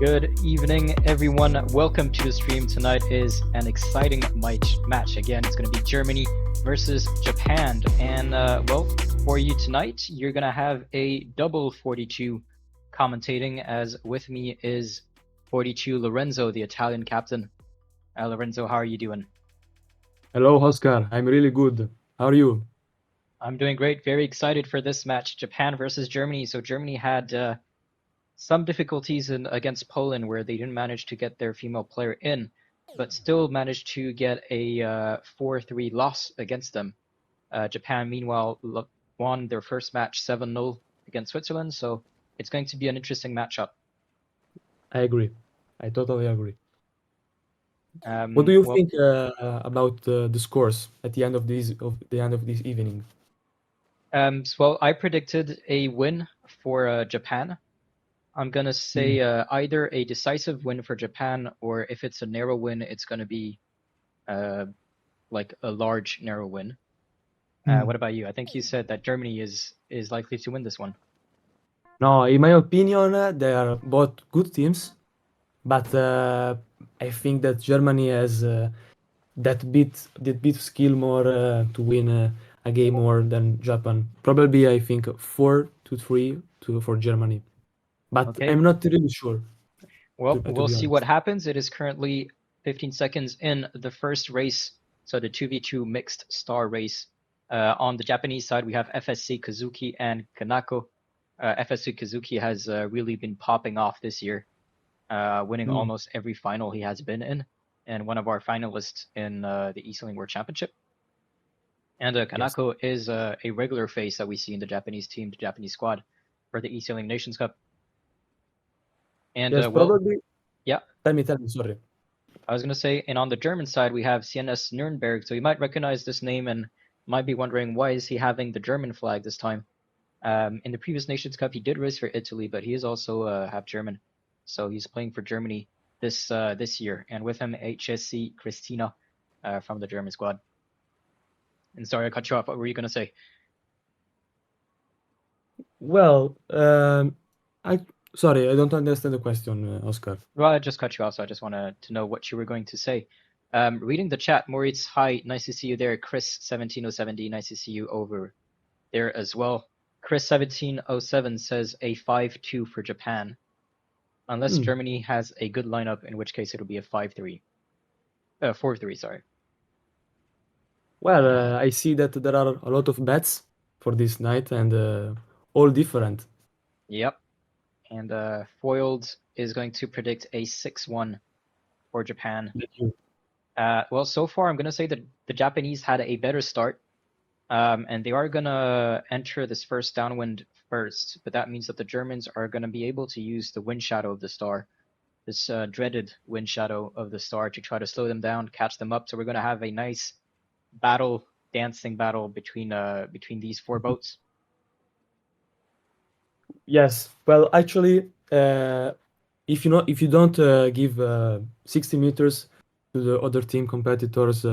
Good evening, everyone. Welcome to the stream. Tonight is an exciting match. Again, it's going to be Germany versus Japan. And, well, for you tonight, you're going to have a double 42 commentating, as with me is 42 Lorenzo, the Italian captain. Lorenzo, how are you doing? Hello, Oscar. I'm really good. How are you? I'm doing great. Very excited for this match, Japan versus Germany. So Germany had some difficulties against Poland where they didn't manage to get their female player in, but still managed to get a 4-3 loss against them. Japan, meanwhile, won their first match 7-0 against Switzerland, so it's going to be an interesting matchup. I agree. I totally agree. What do you think about the scores at the end of this evening? Well, I predicted a win for Japan. I'm gonna say either a decisive win for Japan, or if it's a narrow win, it's gonna be like a large narrow win. What about you? I think you said that Germany is likely to win this one. No, in my opinion, they are both good teams, but I think that Germany has that bit skill more to win a game more than Japan. Probably, I think 4-3 for Germany, but Okay. I'm not really sure. Well, To we'll be see honest. what happens. It is currently 15 seconds in the first race, so the 2v2 mixed star race. On the Japanese side, we have FSC Kazuki and Kanako. FSC Kazuki has really been popping off this year, winning almost every final he has been in, and one of our finalists in the eSailing World Championship. And Kanako is a regular face that we see in the Japanese team, the Japanese squad, for the eSailing Nations Cup. And Yes, well, probably. yeah, Tell me, sorry. I was going to say, and on the German side, we have CNS Nuremberg. So you might recognize this name and might be wondering, why is he having the German flag this time? In the previous Nations Cup, he did race for Italy, but he is also half German. So he's playing for Germany this year. And with him, HSC Christina from the German squad. And sorry, I cut you off. What were you going to say? Well, sorry, I don't understand the question, Oscar. Well, I just cut you off, so I just wanted to know what you were going to say. Reading the chat, Moritz, hi, nice to see you there. Chris1707D, nice to see you over there as well. Chris1707 says a 5-2 for Japan. Unless Germany has a good lineup, in which case it'll be a 5-3. 4-3, sorry. Well, I see that there are a lot of bets for this night and all different. Yep. And Foiled is going to predict a 6-1 for Japan. Well, so far I'm going to say that the Japanese had a better start. And they are going to enter this first downwind first, but that means that the Germans are going to be able to use the wind shadow of the star, this dreaded wind shadow of the star, to try to slow them down, catch them up. So we're going to have a nice dancing battle between these four boats. Yes. Well, actually, if you don't give 60 meters to the other team competitors,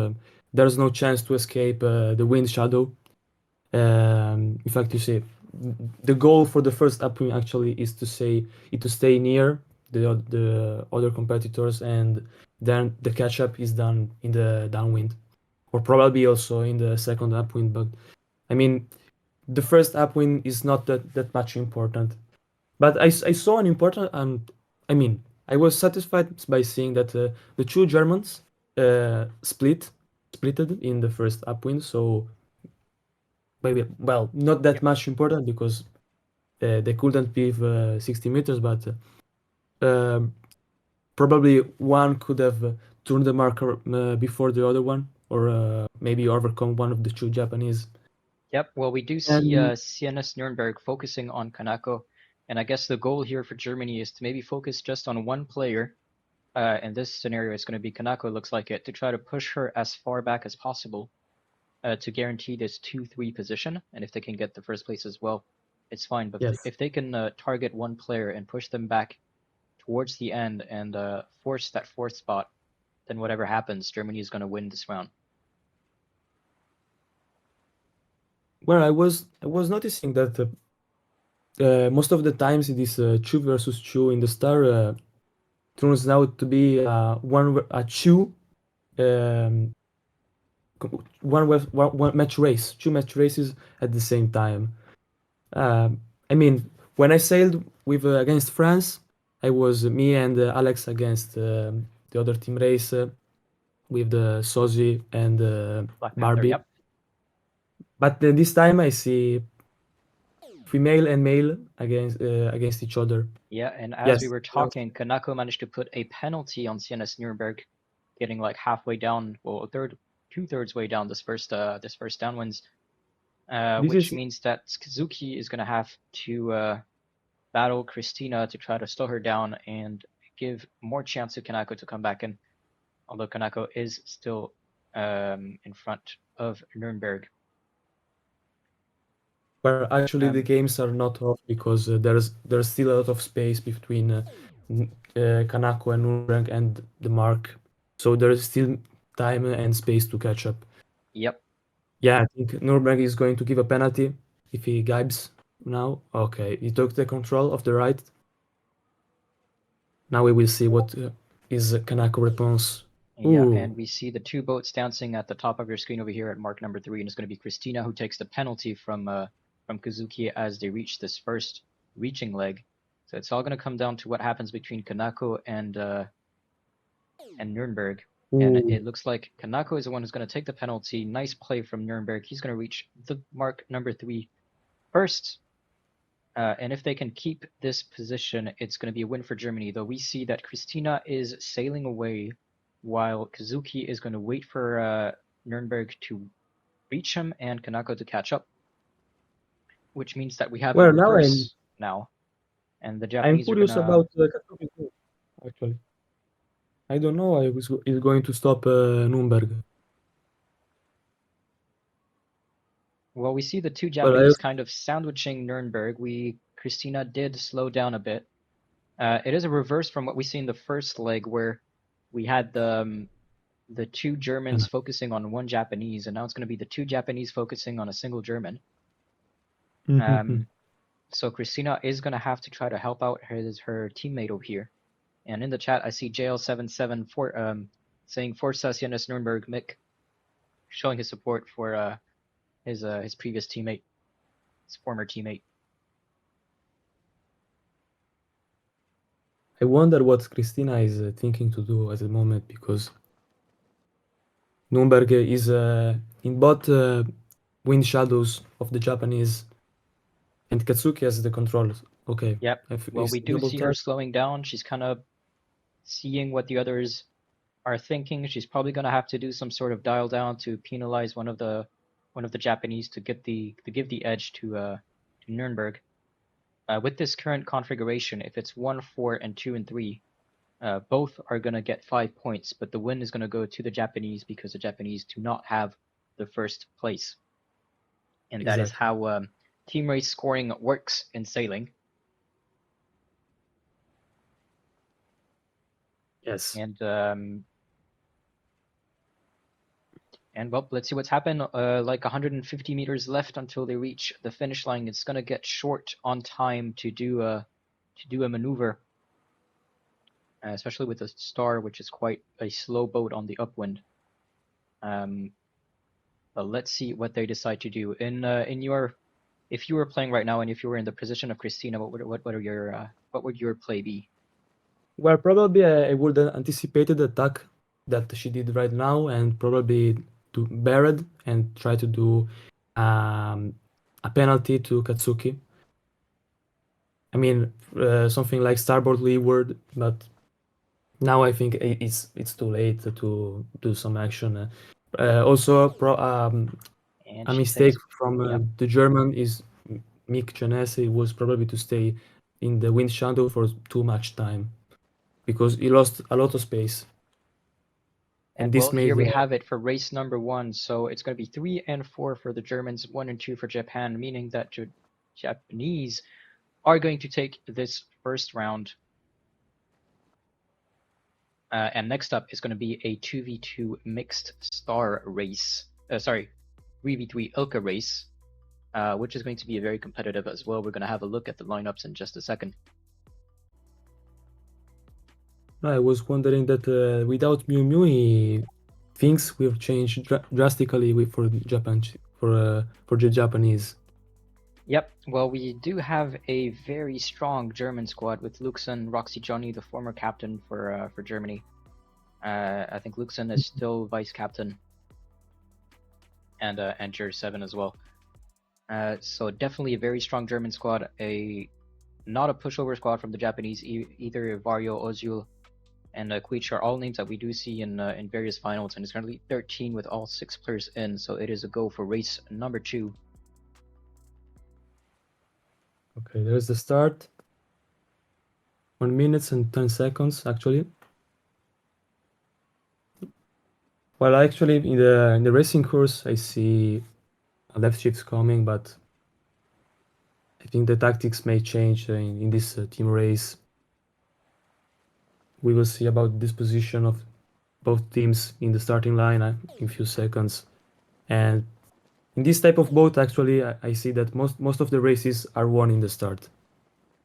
there's no chance to escape the wind shadow. In fact, you see, the goal for the first upwind actually is to stay near the other competitors, and then the catch up is done in the downwind, or probably also in the second upwind. But I mean, the first upwind is not that much important. But I saw an important, and I mean, I was satisfied by seeing that the two Germans splitted in the first upwind. So maybe, well, not that much important because they couldn't give 60 meters, but um, probably one could have turned the marker before the other one, or maybe overcome one of the two Japanese. Yep, well, we do see And CNS Nuremberg focusing on Kanako, and I guess the goal here for Germany is to maybe focus just on one player. In this scenario, it's going to be Kanako, looks like it, to try to push her as far back as possible to guarantee this 2-3 position. And if they can get the first place as well, it's fine. But yes, if they can target one player and push them back towards the end and force that fourth spot, then whatever happens, Germany is going to win this round. well, I was noticing that most of the times it is 2 versus 2 in the star. turns out to be two um, one match race, two match races at the same time. I mean, when I sailed with against France, I was me and Alex against the other team race with the Sozi and Black Panther, Barbie. yep. But this time I see female and male against each other. Yeah, and as we Yes. were talking, Kanako managed to put a penalty on CNS Nuremberg, getting like halfway down, well, two-thirds way down this first downwinds, This which is means that Kazuki is gonna have to battle Christina to try to slow her down and give more chance to Kanako to come back in, although Kanako is still in front of Nuremberg. where actually the games are not off because there's still a lot of space between Kanako and Nuremberg and the mark, so there's still time and space to catch up. Yep. Yeah, I think Nuremberg is going to give a penalty if he gibes now. Okay, he took the control of the right. Now we will see what is Kanako response. Yeah, Ooh. and we see the two boats dancing at the top of your screen over here at mark number 3, and it's going to be Christina who takes the penalty from Kazuki as they reach this first reaching leg. So it's all going to come down to what happens between Kanako and Nuremberg. And Ooh. it looks like Kanako is the one who's going to take the penalty. Nice play from Nuremberg. He's going to reach the mark number 3 first. And if they can keep this position, it's going to be a win for Germany. Though we see that Christina is sailing away while Kazuki is going to wait for Nuremberg to reach him and Kanako to catch up, which means that we have a Well, now reverse now, and the I'm Japanese are curious gonna. about Katsuki too, actually. I don't know I was is going to stop Nuremberg. Well, we see the two Well, Japanese kind of sandwiching Nuremberg. Christina did slow down a bit. It is a reverse from what we see in the first leg, where we had the two Germans focusing on one Japanese, and now it's going to be the two Japanese focusing on a single German. So Christina is going to have to try to help out her teammate over here. And in the chat, I see JL774 saying Forza CNS Nuremberg, Mick, showing his support for his previous teammate, his former teammate. I wonder what Christina is thinking to do at the moment because Nuremberg is in both wind shadows of the Japanese, and Katsuki has the controls. Okay. Yep. Well, we do double see her tap. slowing down. She's kind of seeing what the others are thinking. She's probably going to have to do some sort of dial down to penalize one of the Japanese to give the edge to Nuremberg. With this current configuration, if it's 1, 4, and 2 and 3, both are going to get 5 points, but the win is going to go to the Japanese because the Japanese do not have the first place. And that is how team race scoring works in sailing. Yes. And well, let's see what's happened. Like 150 meters left until they reach the finish line. It's gonna get short on time to do a maneuver, especially with the Star, which is quite a slow boat on the upwind. But let's see what they decide to do. If you were playing right now and if you were in the position of Christina, what would your play be? Well, probably I would anticipate the attack that she did right now and probably to bear it and try to do a penalty to Katsuki. I mean, something like starboard leeward, but now I think it's too late to do some action. Also, a mistake from the German is Mick Genesi was probably to stay in the wind shadow for too much time because he lost a lot of space. And this well, made here we have it for race number 1. So it's going to be 3 and 4 for the Germans, 1 and 2 for Japan, meaning that Japanese are going to take this first round. And next up is going to be a 2v2 mixed star race. 3v3 Ilka race, which is going to be very competitive as well. We're going to have a look at the lineups in just a second. I was wondering that without Miu Miu, things will change drastically for Japan for the Japanese. Yep. Well, we do have a very strong German squad with Luxon, Roxy Johnny, the former captain for Germany. I think Luxon is still vice captain, and GER 7 as well. So definitely a very strong German squad. Not a pushover squad from the Japanese. Either Vario, Ozil, and Quich are all names that we do see in various finals, and it's currently 13 with all 6 players in. So it is a go for race number 2. Okay, there's the start. 1 minute and 10 seconds actually. Well, actually, in the racing course, I see left shifts coming, but I think the tactics may change in this team race. We will see about this position of both teams in the starting line in a few seconds. And in this type of boat, actually, I see that most of the races are won in the start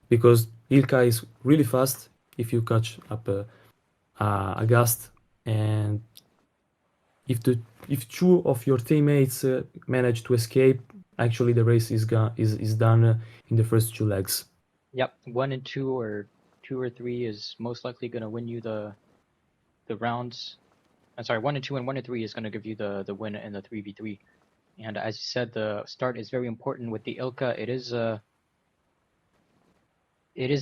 because Ilka is really fast if you catch up a gust, and if the if two of your teammates manage to escape, actually the race is done in the first two legs. Yep, 1 and 2 or 2 or 3 is most likely going to win you the rounds. I'm sorry, 1 and 2 and 1 and 3 is going to give you the win in the 3v3. And as you said, the start is very important with the Ilka. It is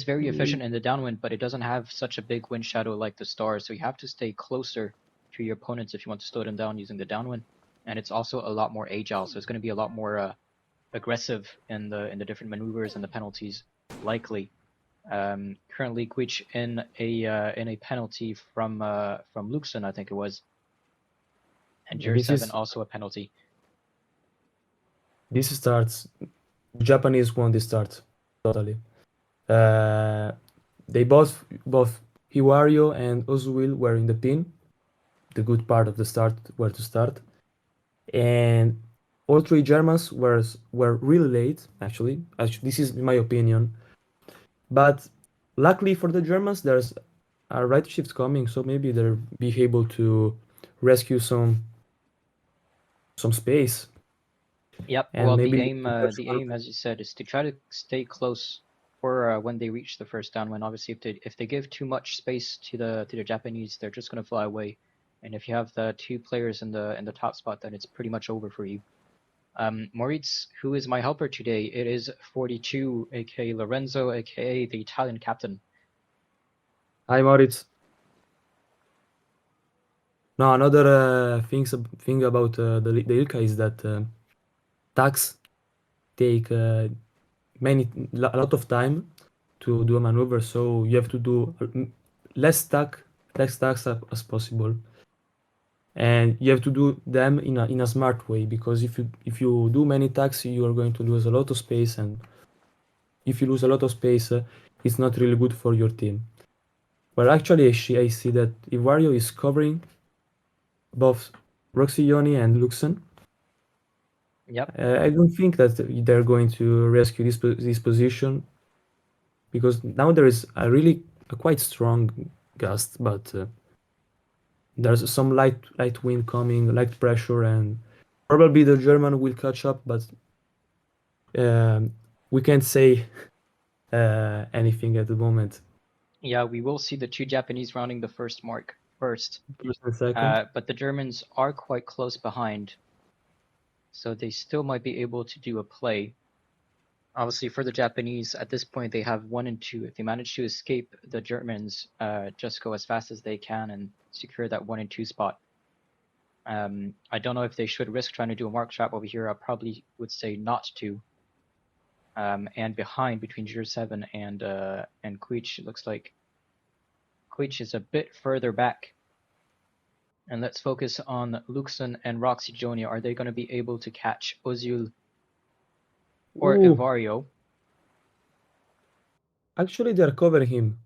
very efficient in the downwind, but it doesn't have such a big wind shadow like the Star, so you have to stay closer to your opponents if you want to slow them down using the downwind. And it's also a lot more agile, so it's going to be a lot more aggressive in the different maneuvers and the penalties, likely. Currently, Quich in a penalty from Luxon, I think it was, and Yeah, this GER 7 is also a penalty. this starts. Japanese won this start totally. Uh, they both Hiwario and Ozil were in the pin, the good part of the start where to start, and all three Germans were really late. Actually, this is my opinion. But luckily for the Germans, there's a right shift coming, so maybe they'll be able to rescue some space Yep. and Well, maybe catch the one. aim, as you said, is to try to stay close for when they reach the first downwind. Obviously, if they give too much space to the Japanese, they're just gonna fly away. And if you have the 2 players in the top spot, then it's pretty much over for you. Moritz, who is my helper today, it is 42, aka Lorenzo, aka the Italian captain. Hi, Moritz. No, another thing about the Ilka is that tacks take a lot of time to do a maneuver, so you have to do less tack less tacks as possible, and you have to do them in a smart way because if you do many tacks, you are going to lose a lot of space, and if you lose a lot of space, it's not really good for your team. Well, actually, I see that Ivario is covering both Roxioni and Luxon. Yep. I don't think that they're going to rescue this position because now there is a quite strong gust, but there's some light wind coming, light pressure, and probably the German will catch up, but um, we can't say anything at the moment. Yeah, we will see the 2 Japanese rounding the first mark first. First and second. But the Germans are quite close behind, so they still might be able to do a play. Obviously, for the Japanese, at this point, they have 1 and 2. If they manage to escape the Germans, just go as fast as they can and secure that 1 and 2 spot. I don't know if they should risk trying to do a mark trap over here. I probably would say not to. And behind between GER 7 and Quich, it looks like Quich is a bit further back. And let's focus on Luxon and Roxy Jonia. Are they going to be able to catch Ozil or Ooh, Evario? actually, they're covering him.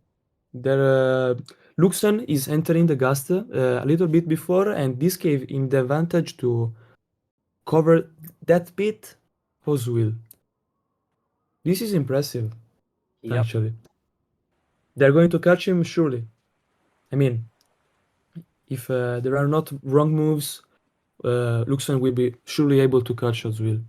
Luxon is entering the gust a little bit before, and this gave him the advantage to cover that bit. Oswil. This is impressive, Yep. actually. They're going to catch him surely. I mean, if there are not wrong moves, Luxon will be surely able to catch Ozil.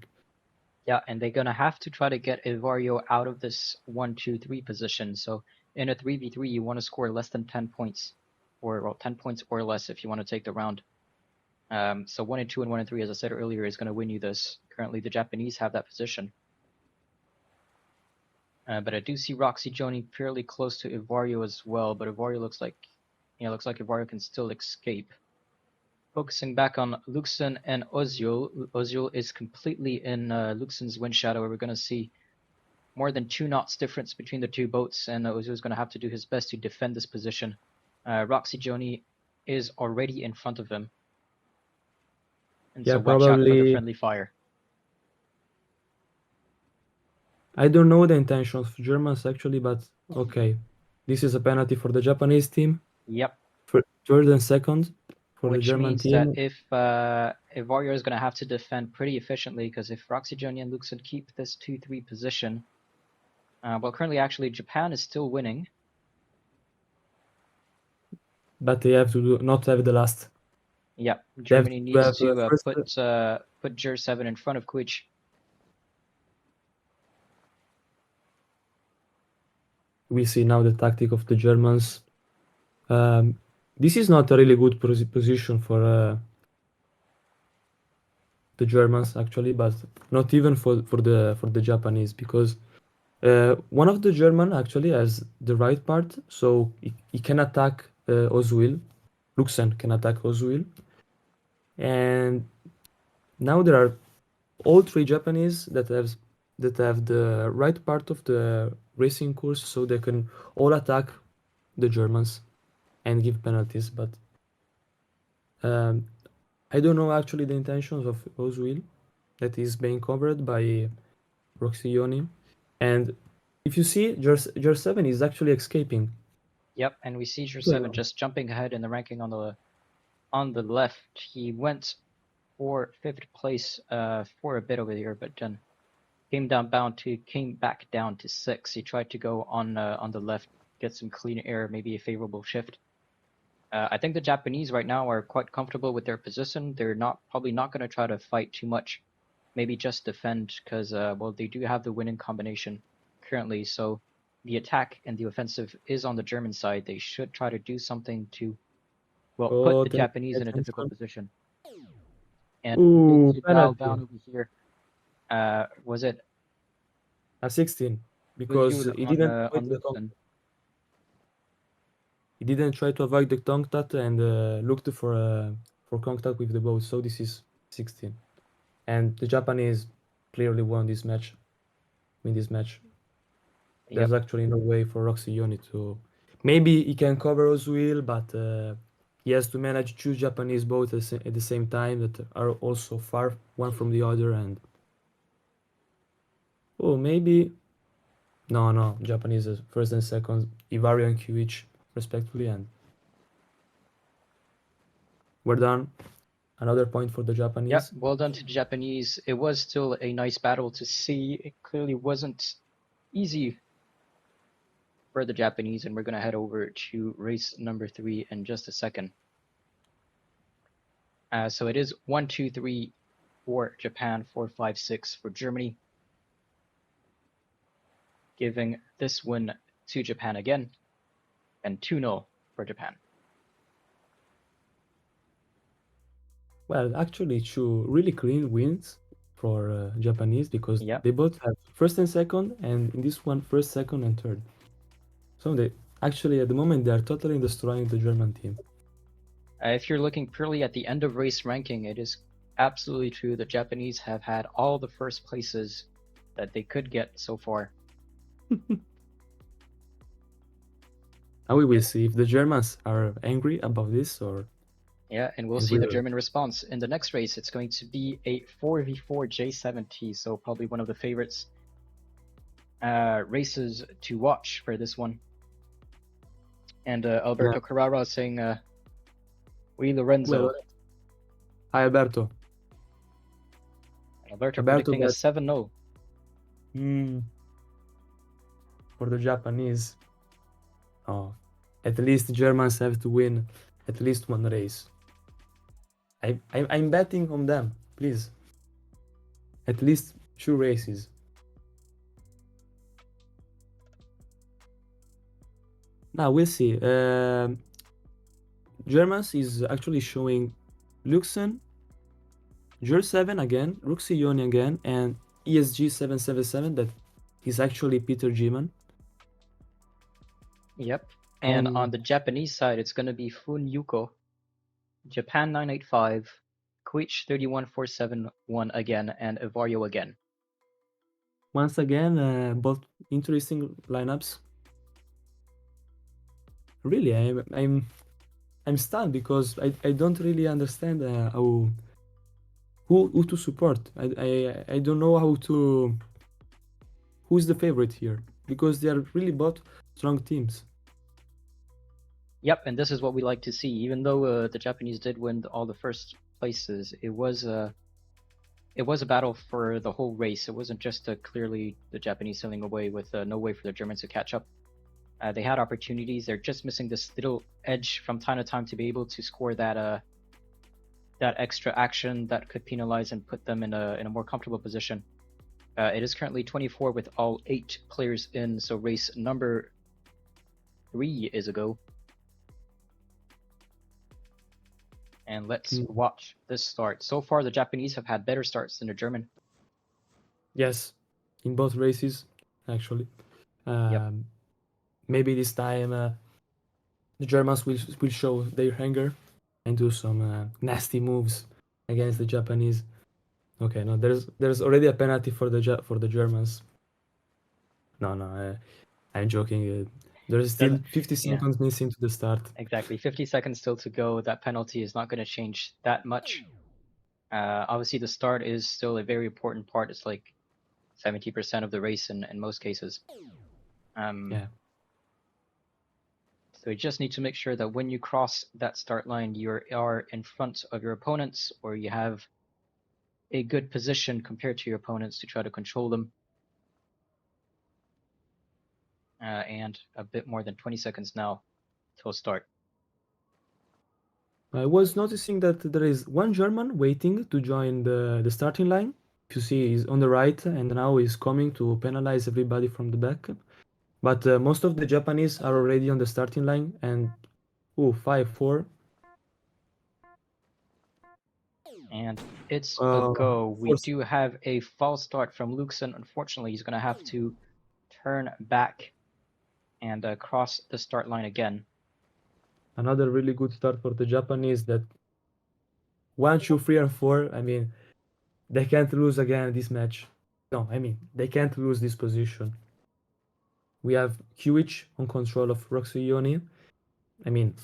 Yeah, and they're gonna have to try to get Ivario out of this 1-2-3 position. So in a 3v3, you want to score less than 10 points, or well, 10 points or less if you want to take the round. So 1-2 and 1-3, as I said earlier, is going to win you this. Currently, the Japanese have that position. But I do see Roxy Joni fairly close to Ivario as well. But Ivario looks like Ivario can still escape. Focusing back on Luxon and Ozil. Ozil is completely in Luxon's wind shadow, where we're going to see more than 2 knots difference between the two boats, and Ozil is going to have to do his best to defend this position. Roxy Joni is already in front of him. And Yeah, so watch out for the probably. friendly fire. I don't know the intentions of Germans actually, but okay. This is a penalty for the Japanese team. Yep. For third and second for the Which German means team. that if Warrior is going to have to defend pretty efficiently, because if Roxy Joni and Luxon keep this 2-3 position, well, currently actually Japan is still winning. But they have to not have the last. Yeah, They have Germany needs have, to first, put GER 7 in front of Quich. we see now the tactic of the Germans. This is not a really good position for the Germans actually, but not even for the Japanese, because one of the German actually has the right part, so he can attack Ozil. Luxen can attack Ozil, and now there are all 3 Japanese that have the right part of the racing course, so they can all attack the Germans and give penalties. But I don't know actually the intentions of Ozil that is being covered by Roxioni. And if you see, GER 7 is actually escaping. Yep, and we see GER 7 Well, just jumping ahead in the ranking on the left. He went for 5th place for a bit over here, but then came back down to 6. He tried to go on the left, get some clean air, maybe a favorable shift. I think the Japanese right now are quite comfortable with their position. They're probably not going to try to fight too much. Maybe just defend, because well, they do have the winning combination currently. So the attack and the offensive is on the German side. They should try to do something to, well, put the Japanese in a difficult position. And needing to dial penalty. down over here. Was it A 16 because Gujul he didn't avoid on the tongue. Luxon? He didn't try to avoid the contact and looked for contact with the boat. So this is 16, and the Japanese clearly win this match. There's Yep. actually no way for Roxioni to. Maybe he can cover Ozil, but he has to manage 2 Japanese boats at the same time that are also far one from the other. And maybe no, Japanese is first and second, Ivario and Kiwich respectively, and we're done. Another point for the Yep. Japanese. Well done to the Japanese. It was still a nice battle to see. It clearly wasn't easy for the Japanese, and we're going to head over to race number 3 in just a second. So it is 1, 2, 3 for Japan, 4, 5, 6 for Germany, giving this win to Japan again, and 2-0 for Japan. Well, actually, 2 really clean wins for Japanese, because Yep. they both have first and second, and in this one, first, second, and third. So they actually, at the moment, they are totally destroying the German team. If you're looking purely at the end of race ranking, it is absolutely true. The Japanese have had all the first places that they could get so far. Now we will see if the Germans are angry about this, or yeah, and we'll see the German response in the next race. It's going to be a 4v4 J7T, so probably one of the favorites races to watch for this one. And Alberto Carrara saying, "We Lorenzo." Well, hi Alberto. Alberto predicting a 7-0. For the Japanese. Oh, At least Germans have to win at least one race. I'm betting on them, please. At least 2 races. Now we'll see. Germans is actually showing Luxen, GER7 again, Ruxioni again, and ESG777 that is actually Peter Giman. Yep. And on And the Japanese side, it's going to be Fun Yuko, Japan 985, Koich 31471 again, and Evario again. once again, both interesting lineups. Really, I'm stunned because I don't really understand how who to support. I don't know how to who's the favorite here because they are really both strong teams. Yep, and this is what we like to see. Even though the Japanese did win all the first places, it was a battle for the whole race. It wasn't just clearly the Japanese sailing away with no way for the Germans to catch up. They had opportunities. They're just missing this little edge from time to time to be able to score that extra action that could penalize and put them in a more comfortable position. It is currently 24 with all 8 players in, so race number 3 is a go. And let's watch this start. So far, the Japanese have had better starts than the German. Yes, in both races, actually. Yep. Maybe this time the Germans will show their anger and do some nasty moves against the Japanese. Okay, no, there's already a penalty for the Germans. No, I'm joking. There's still 50 Yeah, seconds missing to the start. exactly. 50 seconds still to go. That penalty is not going to change that much. Obviously, the start is still a very important part. It's like 70% of the race in most cases. Yeah. So you just need to make sure that when you cross that start line, you are in front of your opponents, or you have a good position compared to your opponents to try to control them. And a bit more than 20 seconds now till start. I was noticing that there is one German waiting to join the starting line. If you see, he's on the right and now he's coming to penalize everybody from the back. But most of the Japanese are already on the starting line and 5-4. And it's a go. We Force do have a false start from Luxon. Unfortunately, he's going to have to turn back and cross the start line again. another really good start for the Japanese that 1, 2, 3, and 4. I mean, they can't lose again this match. No, I mean, they can't lose this position. We have Kiwich on control of Roxy. I mean,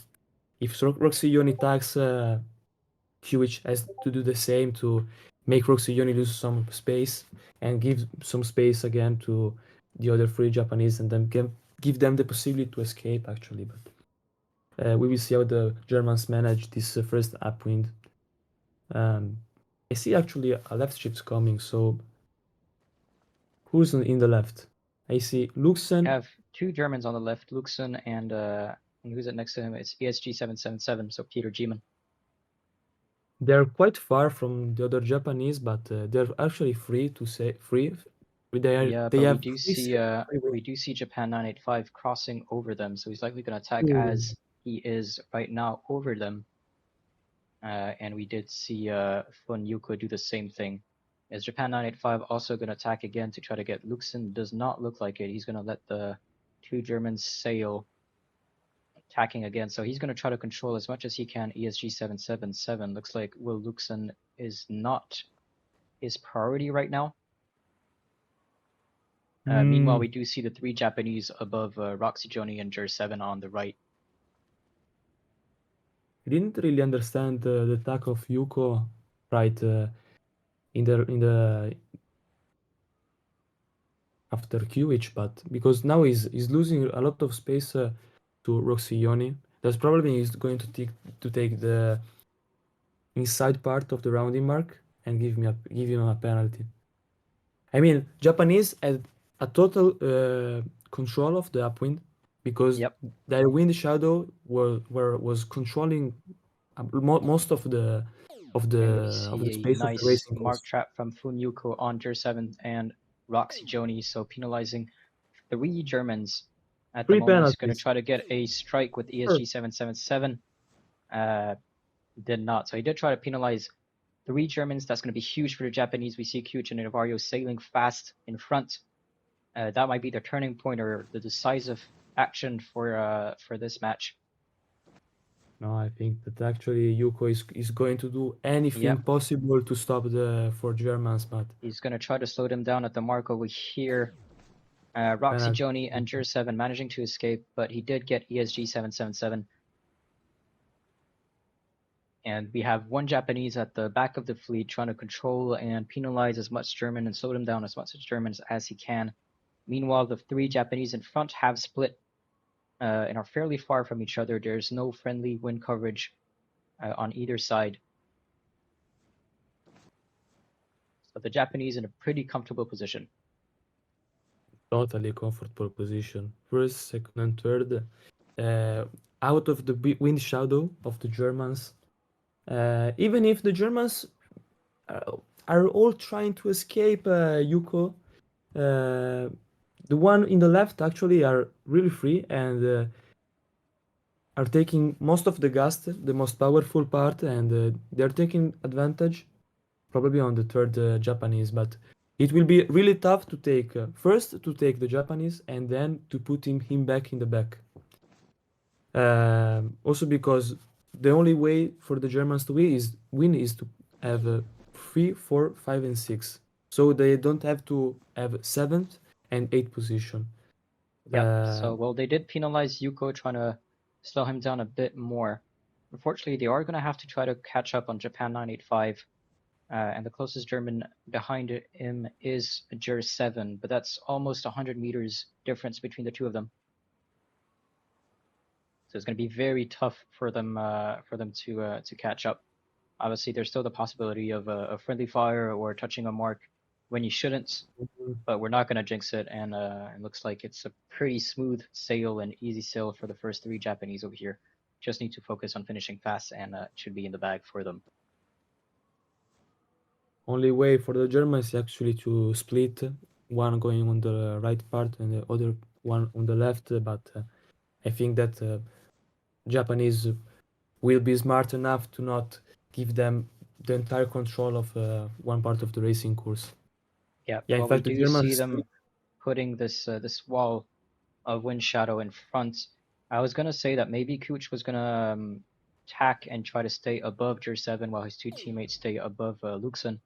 if Roxy tags Kiwich has to do the same to make Roxy lose some space and give some space again to the other 3 Japanese and then give them the possibility to escape actually. But we will see how the Germans manage this first upwind. I see actually a left shift coming, so who's in the left? I see Luxen. We have 2 Germans on the left, Luxon and who's it next to him? It's ESG777, so Peter Giemann. They're quite far from the other Japanese, but they're actually free to say free. Yeah, They but have we do see Japan 985 crossing over them, so he's likely going to attack as he is right now over them. And we did see Fun Yuko do the same thing. Is Japan 985 also going to attack again to try to get Luxon? Does not look like it. He's going to let the 2 Germans sail, attacking again. So he's going to try to control as much as he can ESG 777. Looks like Will Luxon is not his priority right now. Meanwhile, we do see the 3 Japanese above Roxy Joni and GER7 on the right. I didn't really understand the attack of Yuko right in the after QH, but because now he's losing a lot of space to Roxioni. That's probably he's going to take the inside part of the rounding mark and give him a penalty. I mean, Japanese had a total control of the upwind, because Yep. their wind shadow was controlling most And we of the see a space of the nice racing mark course. trap from Funyuko on Ger 7 and Roxy Joni, so penalizing three Germans at the Three moment. He's going to penalties. try to get a strike with Sure. ESG 777. Uh, did not. So he did try to penalize three Germans. That's going to be huge for the Japanese. We see Kyuch and Navarro sailing fast in front. That might be the turning point or the decisive action for this match. No, I think that actually Yuko is going to do anything Yep, possible to stop the for Germans, but he's going to try to slow them down at the mark over here. Roxy penalty. Joni and Jur 7 managing to escape, but he did get ESG 777. And we have one Japanese at the back of the fleet trying to control and penalize as much German and slow them down as much Germans as he can. Meanwhile, the three Japanese in front have split and are fairly far from each other. There's no friendly wind coverage on either side. So the Japanese in a pretty comfortable position. Totally comfortable position. First, second, and third, uh, out of the wind shadow of the Germans. Even if the Germans uh, are all trying to escape Yuko, uh, the one in the left actually are really free and are taking most of the gust, the most powerful part, and they're taking advantage probably on the third Japanese. But it will be really tough to take first to take the Japanese and then to put him back in the back. Also because the only way for the Germans to win is to have 3, 4, 5, and 6. So they don't have to have seventh and eighth position. Yep. Uh, So, well, they did penalize Yuko, trying to slow him down a bit more. Unfortunately, they are going to have to try to catch up on Japan 985. And the closest German behind him is Jer 7, but that's almost 100 meters difference between the two of them. So it's going to be very tough for them to catch up. Obviously, there's still the possibility of a friendly fire or touching a mark when you shouldn't, but we're not going to jinx it. And it looks like it's a pretty smooth sail and easy sail for the first three Japanese over here. Just need to focus on finishing fast, and it should be in the bag for them. Only way for the Germans is actually to split, one going on the right part and the other one on the left. But I think that Japanese will be smart enough to not give them the entire control of one part of the racing course. Yeah, Yeah, in well, we fact, the do see Germans them putting this wall of wind shadow in front. I was gonna say that maybe Cooch was gonna tack and try to stay above Jer 7 while his two teammates stay above Luxon.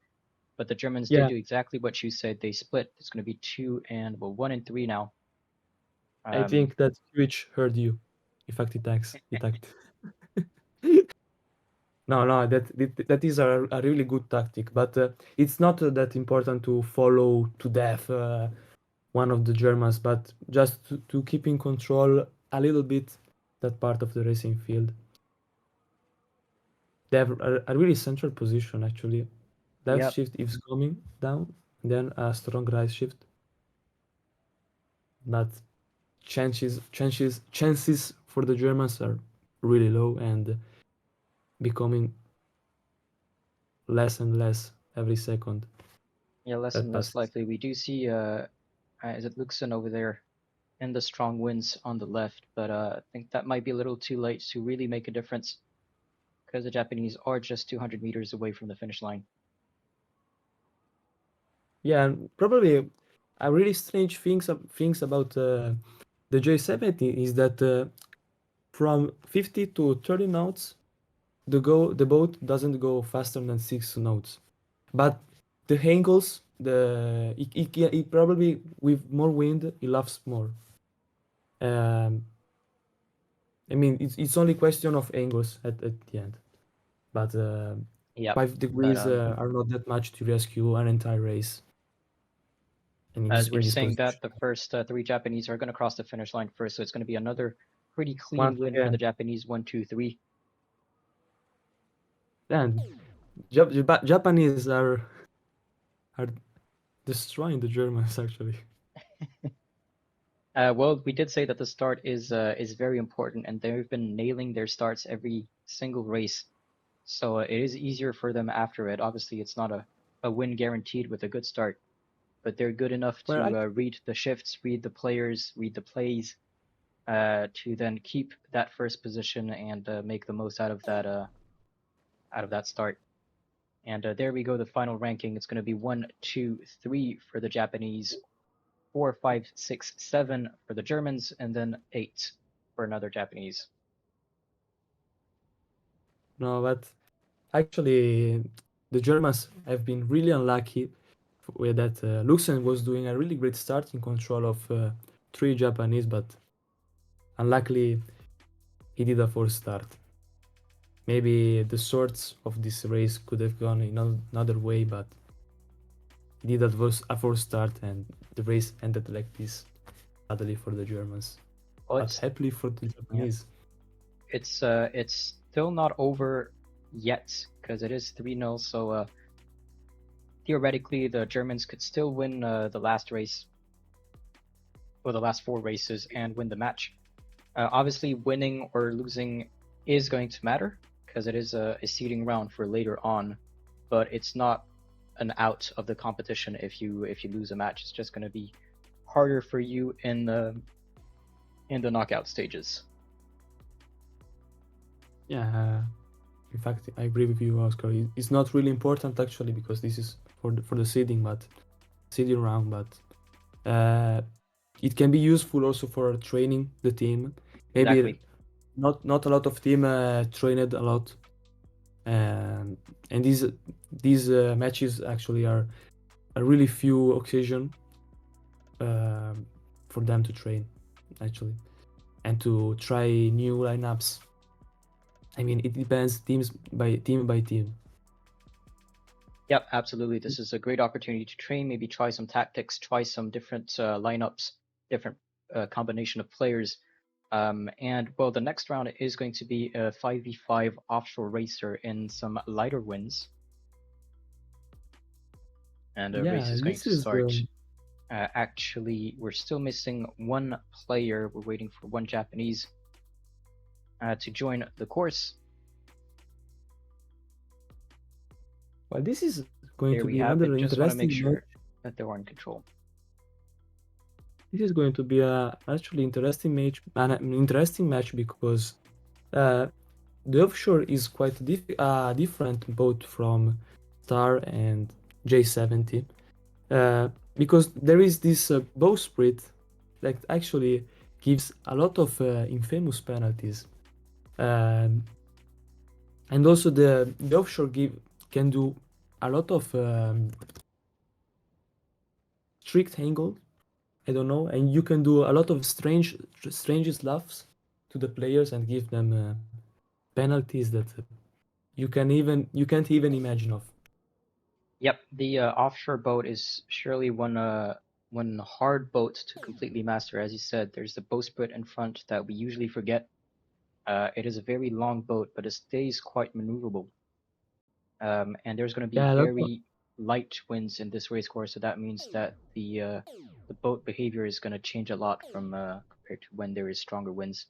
But the Germans did yeah, do exactly what you said. They split. It's gonna be two and well 1 and 3 now. I Um, think that Twitch heard you. In fact, it acts. It act. No, no, that is a really good tactic, but it's not that important to follow to death one of the Germans, but just to keep in control a little bit that part of the racing field. They have a really central position actually. Left yep. shift is coming down, then a strong right shift, but chances for the Germans are really low and becoming less and less every second Yeah, less that and less passes. likely. We do see is it Luxon over there in the strong winds on the left, but I think that might be a little too late to really make a difference because the Japanese are just 200 meters away from the finish line. Yeah, and probably a really strange things about the J70 is that from 50 to 30 knots, the boat doesn't go faster than 6 knots. But the angles, it probably with more wind, it laughs more. Um, I mean, it's only question of angles at the end. But Yep. five But degrees are not that much to rescue an entire race. And as we're in this saying position, that, the first three Japanese are going to cross the finish line first, so it's going to be another pretty clean once win for the again, Japanese. 1, 2, 3. and Japanese are destroying the Germans actually. Well, we did say that the start is very important, and they've been nailing their starts every single race. So it is easier for them after it. Obviously, it's not a win guaranteed with a good start, but they're good enough Well, to read the shifts, read the players, read the plays, to then keep that first position and make the most out of that start. And there we go, the final ranking. It's going to be 1, 2, 3 for the Japanese, 4, 5, 6, 7 for the Germans, and then 8 for another Japanese. no, but actually, the Germans have been really unlucky with that. Luxem was doing a really great start in control of three Japanese, but unluckily he did a false start. Maybe the sorts of this race could have gone in another way, but he did a false start, and the race ended like this, sadly for the Germans, Well, but happily for the Japanese. it's still not over yet because it is 3-0. So theoretically, the Germans could still win the last race or the last 4 races and win the match. Obviously, winning or losing is going to matter because it is a seeding round for later on, but it's not an out of the competition if you lose a match. It's just going to be harder for you in the knockout stages. Yeah, in fact, I agree with you, Oscar. It's not really important actually because this is for the seeding, but seeding round, but it can be useful also for training the team. Maybe Exactly. not a lot of team trained a lot, and these matches actually are a really few occasion for them to train actually and to try new lineups. I mean, it depends team by team. Yep, absolutely. This is a great opportunity to train, maybe try some tactics, try some different lineups, different combination of players. And well, the next round is going to be a 5v5 offshore racer in some lighter winds. And the race Yeah, is going this to is start. Actually, we're still missing one player. We're waiting for one Japanese to join the course. well, this is going There to we be have it. another Just want to make interesting match. sure that they are in control. This is going to be a actually interesting match because uh, the offshore is quite different both from Star and J70 because there is this bowsprit that actually gives a lot of infamous penalties, um, and also the offshore can do a lot of strict angle. I don't know, and you can do a lot of strange laughs to the players and give them penalties that you can't even imagine of. Yep, the offshore boat is surely one hard boat to completely master. As you said, there's the bowsprit in front that we usually forget. It is a very long boat, but it stays quite maneuverable. And there's going to be Yeah, a lot of, very light winds in this race course, so that means that the boat behavior is going to change a lot from compared to when there is stronger winds.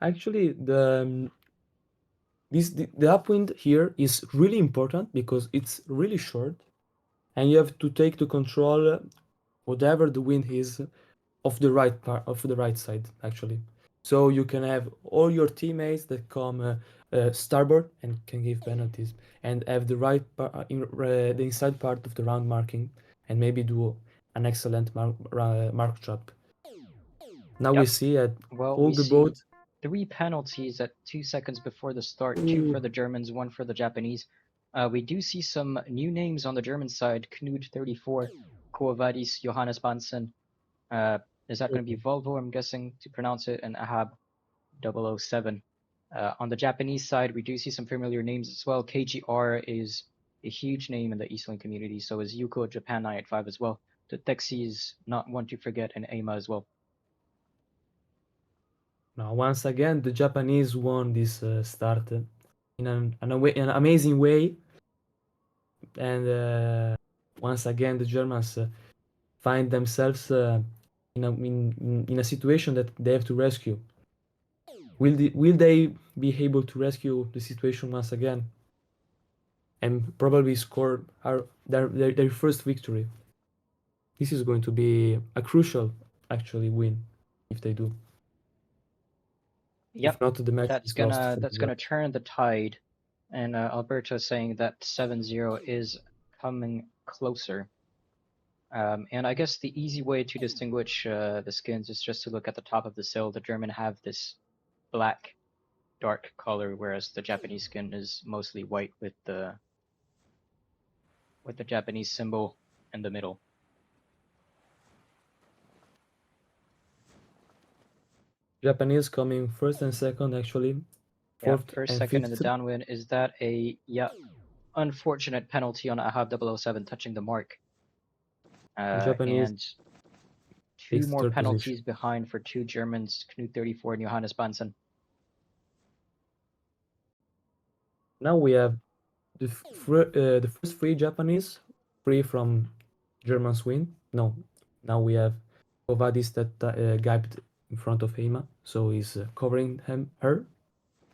actually the upwind here is really important because it's really short and you have to take the control whatever the wind is of the right part of the right side actually, so you can have all your teammates that come starboard and can give penalties and have the the inside part of the round marking and maybe do an excellent mark trap. Now we Yep. see that Well, all we the see boats. 3 penalties at 2 seconds before the start, 2 Ooh, for the Germans, 1 for the Japanese. We do see some new names on the German side: Knud 34, Koavadis, Johannes Bansen. Uh, is that going to be Volvo, I'm guessing, to pronounce it, and Ahab 007. On the Japanese side, we do see some familiar names as well. KGR is a huge name in the eSailing community, so is Yuko Japan 985 as well. The Texi is not one to forget, and AIMA as well. now once again the Japanese won this start in an amazing way, and once again the Germans find themselves in a situation that they have to rescue. Will they be able to rescue the situation once again and probably score their first victory? This is going to be a crucial, actually, win if they do. If Yep, not, the match that's is lost gonna for that's the gonna turn the tide, and Alberto saying that 7-0 is coming closer. And I guess the easy way to distinguish the skins is just to look at the top of the sail. The German have this black dark color, whereas the Japanese skin is mostly white with the Japanese symbol in the middle. Japanese coming first and second, actually, Yeah, fourth first, and second in the fifth. downwind. Is that a unfortunate penalty on Ahab 007 touching the mark? Japanese And two takes more third position. penalties behind for two Germans, Knut 34 and Johannes Bansen. Now we have the first three Japanese, free from German's win. No, now we have Kovadis that gapped in front of Heima, so he's covering her.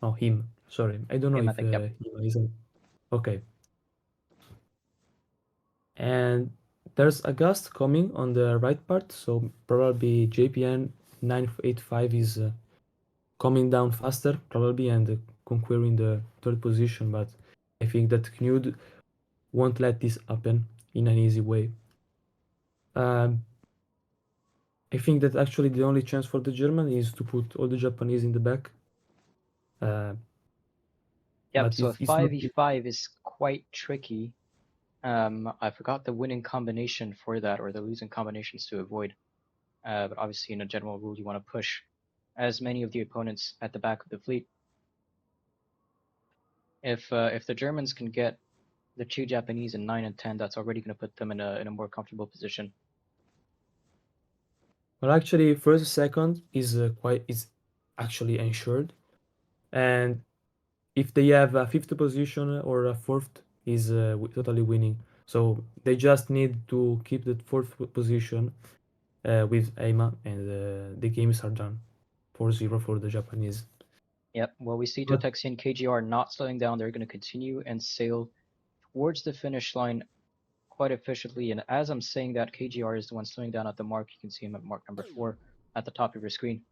No, him. Sorry, I don't know Him, I if think, yep. Heima isn't. Okay, and there's a gust coming on the right part, so probably JPN 985 is coming down faster, probably, and conquering the third position. But I think that Knud won't let this happen in an easy way. Um, I think that actually the only chance for the German is to put all the Japanese in the back. Uh, Yep, but so a it's not. 5v5 is quite tricky. I forgot the winning combination for that, or the losing combinations to avoid. But obviously, in a general rule, you want to push as many of the opponents at the back of the fleet. If the Germans can get the two Japanese in 9 and 10, that's already going to put them in a more comfortable position. Well, actually, first second is actually ensured, and if they have a fifth position or a fourth, is totally winning. So they just need to keep the fourth position with Eima, and the games are done. 4-0 for the Japanese. Yep. Well, we see But Totexi and KGR not slowing down. They're going to continue and sail towards the finish line quite efficiently. And as I'm saying that, KGR is the one slowing down at the mark. You can see him at mark number 4 at the top of your screen.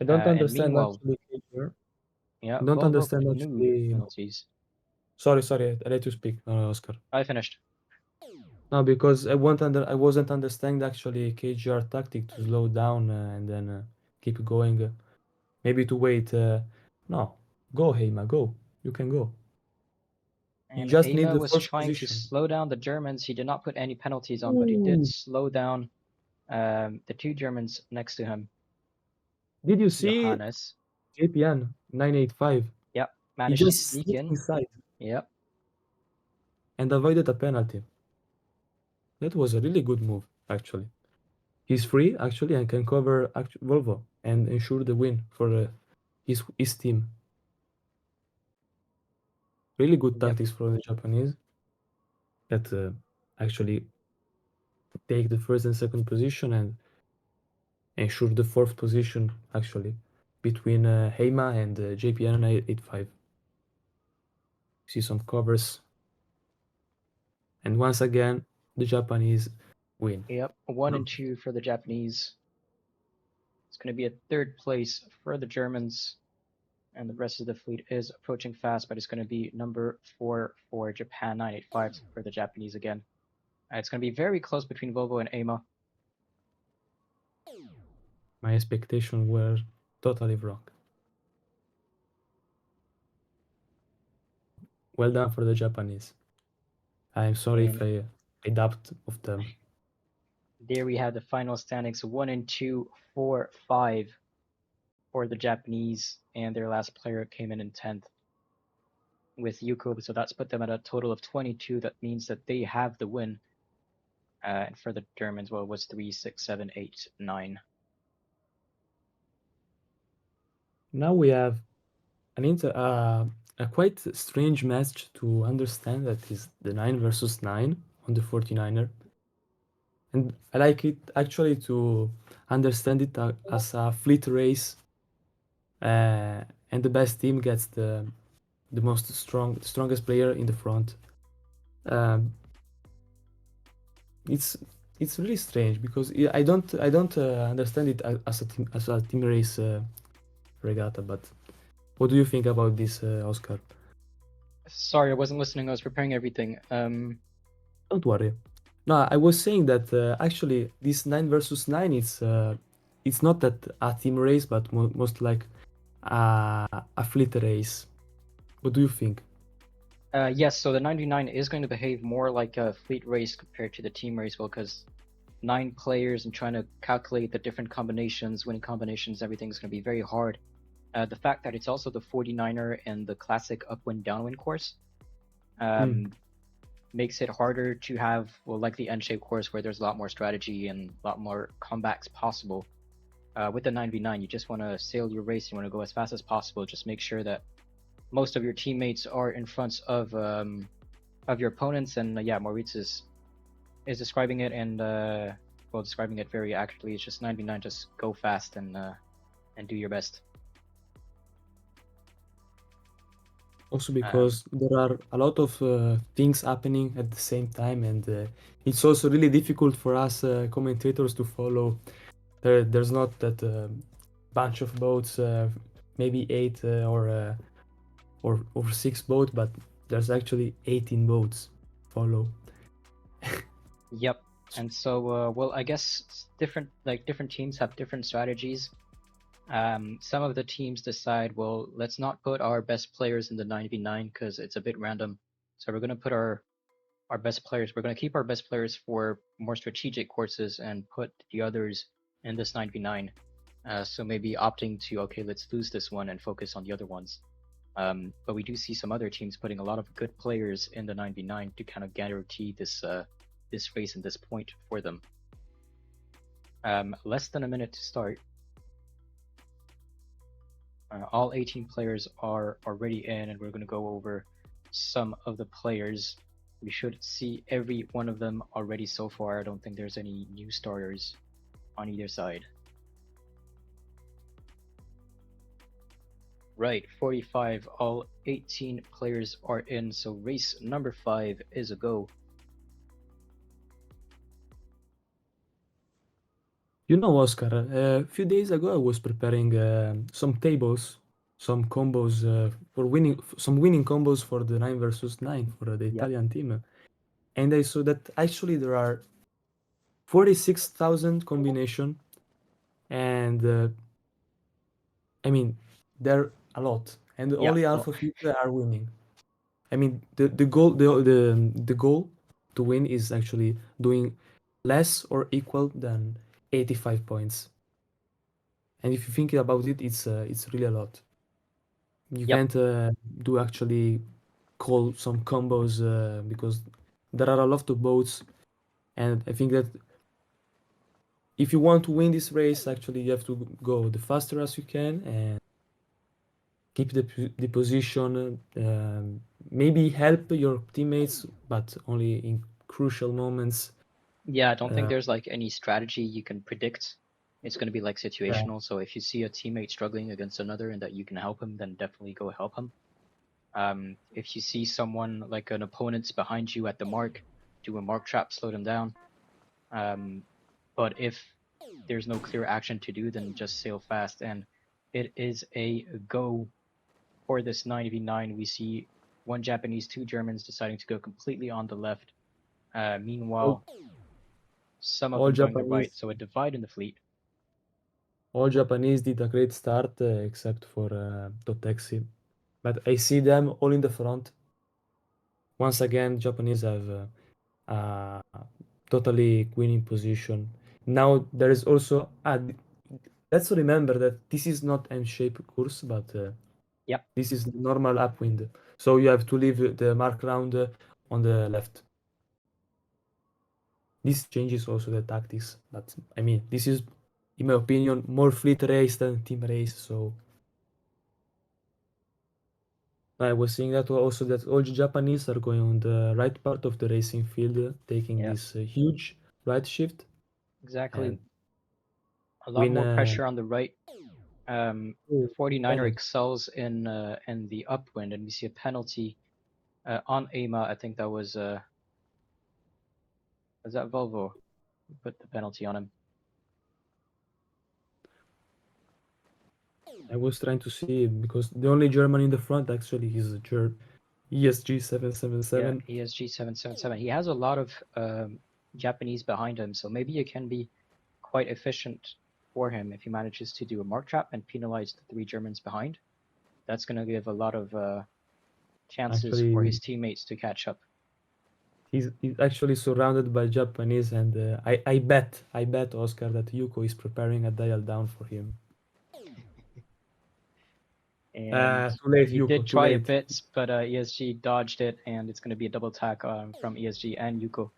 I don't And understand meanwhile, actually here. yeah, I don't Volvo understand Knud actually. penalties. Sorry, I let you speak, Oscar. I finished. No, because I wasn't understanding actually KGR tactic to slow down and then keep going. Maybe to wait. No, go Heima, go. You can go. You And just need Ema the was first trying to position. slow down the Germans. He did not put any penalties on, but he did Ooh. slow down the two Germans next to him, Did you see Johannes. JPN 985? Yep, He managed to just sneak sneaked in. inside Yep, and avoided a penalty. That was a really good move, actually. He's free, actually, and can cover Volvo and ensure the win for his team. Really good yep, tactics from the Japanese that actually take the first and second position and ensure the fourth position, actually, between Heima and JPN 985. See some covers, and once again, the Japanese win. yep. 1 and 2 for the Japanese. It's going to be a third place for the Germans, and the rest of the fleet is approaching fast, but it's going to be number 4 for Japan 985 for the Japanese again. It's going to be very close between Volvo and Ema. My expectations were totally wrong. Well done for the Japanese. I'm sorry if And I doubt of them. there we have the final standings 1 and 2, 4, 5 for the Japanese, and their last player came in 10th with Yuko. So that's put them at a total of 22. That means that they have the win. And for the Germans, well, it was 3, 6, 7, 8, 9. Now we have a quite strange match to understand, that is the 9 versus 9 on the 49er. And I like it actually to understand it as a fleet race, and the best team gets the strongest player in the front. Um, it's it's really strange because I don't understand it as a team race regatta. But what do you think about this, Oscar? Sorry, I wasn't listening. I was preparing everything. Don't worry. No, I was saying that actually this 9 versus 9 it's not that a team race, but most like a fleet race. What do you think? Yes, so the 99 is going to behave more like a fleet race compared to the team race, well, because 9 players and trying to calculate the different combinations, winning combinations, everything's going to be very hard. The fact that it's also the 49er and the classic upwind downwind course Mm. um, makes it harder to have, well, like the N-shaped course where there's a lot more strategy and a lot more comebacks possible. With the 9v9, you just want to sail your race. You want to go as fast as possible. Just make sure that most of your teammates are in front of your opponents. And yeah, Moritz is describing it and well, describing it very accurately. It's just 9v9. Just go fast and do your best. Also Um, because there are a lot of things happening at the same time, and it's also really difficult for us commentators to follow. There's not that bunch of boats, maybe eight or six boats, but there's actually 18 boats follow. yep. And so, well, I guess different teams have different strategies. Some of the teams decide, well, let's not put our best players in the 9v9 because it's a bit random. So we're going to put our best players. We're going to keep our best players for more strategic courses and put the others in this 9v9. So maybe opting to, okay, let's lose this one and focus on the other ones. But we do see some other teams putting a lot of good players in the 9v9 to kind of guarantee this race and this point for them. Less than a minute to start. All 18 players are already in, and we're going to go over some of the players. We should see every one of them already so far. I don't think there's any new starters on either side. Right, 45. All 18 players are in, so race number 5 is a go. You know, Oscar, a few days ago I was preparing some tables, some combos for winning, some winning combos for the 9 versus 9 for the Yep. Italian team, and I saw that actually there are 46,000 combination, and I mean they're a lot, and Yeah. only half Well, of it are winning. I mean the goal to win is actually doing less or equal than 85 points. And if you think about it, it's really a lot. You yep. can't do actually call some combos because there are a lot of boats, and I think that if you want to win this race, actually you have to go the faster as you can and keep the position. Maybe help your teammates, but only in crucial moments. Yeah, I don't think Uh, there's like any strategy you can predict. It's going to be like yeah. situational. So if you see a teammate struggling against another and that you can help him, then definitely go help him. If you see someone like an opponent's behind you at the mark, do a mark trap, slow them down. Um, but if there's no clear action to do, then just sail fast. And it is a go for this 9v9. We see one Japanese, 2 Germans deciding to go completely on the left. all, Meanwhile, some of all them going the right. Japanese So a divide in the fleet. all Japanese did a great start except for Totexi, but I see them all in the front. Once again, Japanese have a totally winning position. Now there is also let's remember that this is not M-shaped course, but Yep. this is normal upwind. So you have to leave the mark round on the left. This changes also the tactics, but I mean this is, in my opinion, more fleet race than team race. So I was seeing that also that all the Japanese are going on the right part of the racing field, taking Yeah. this huge right shift Exactly. and A lot win more a pressure on the right. The 49er advantage. excels in the upwind, and we see a penalty on Ema. I think that was that Volvo who put the penalty on him. I was trying to see because the only German in the front actually is ESG Yeah, 777. ESG 777. He has a lot of Japanese behind him, so maybe it can be quite efficient for him if he manages to do a mark trap and penalize the three Germans behind. That's going to give a lot of chances for Actually, his teammates to catch up. he's actually surrounded by Japanese, and I bet Oscar that Yuko is preparing a dial down for him. And Too late, he did Yuko. Too try a late. bit, but ESG dodged it, and it's going to be a double attack from ESG and Yuko.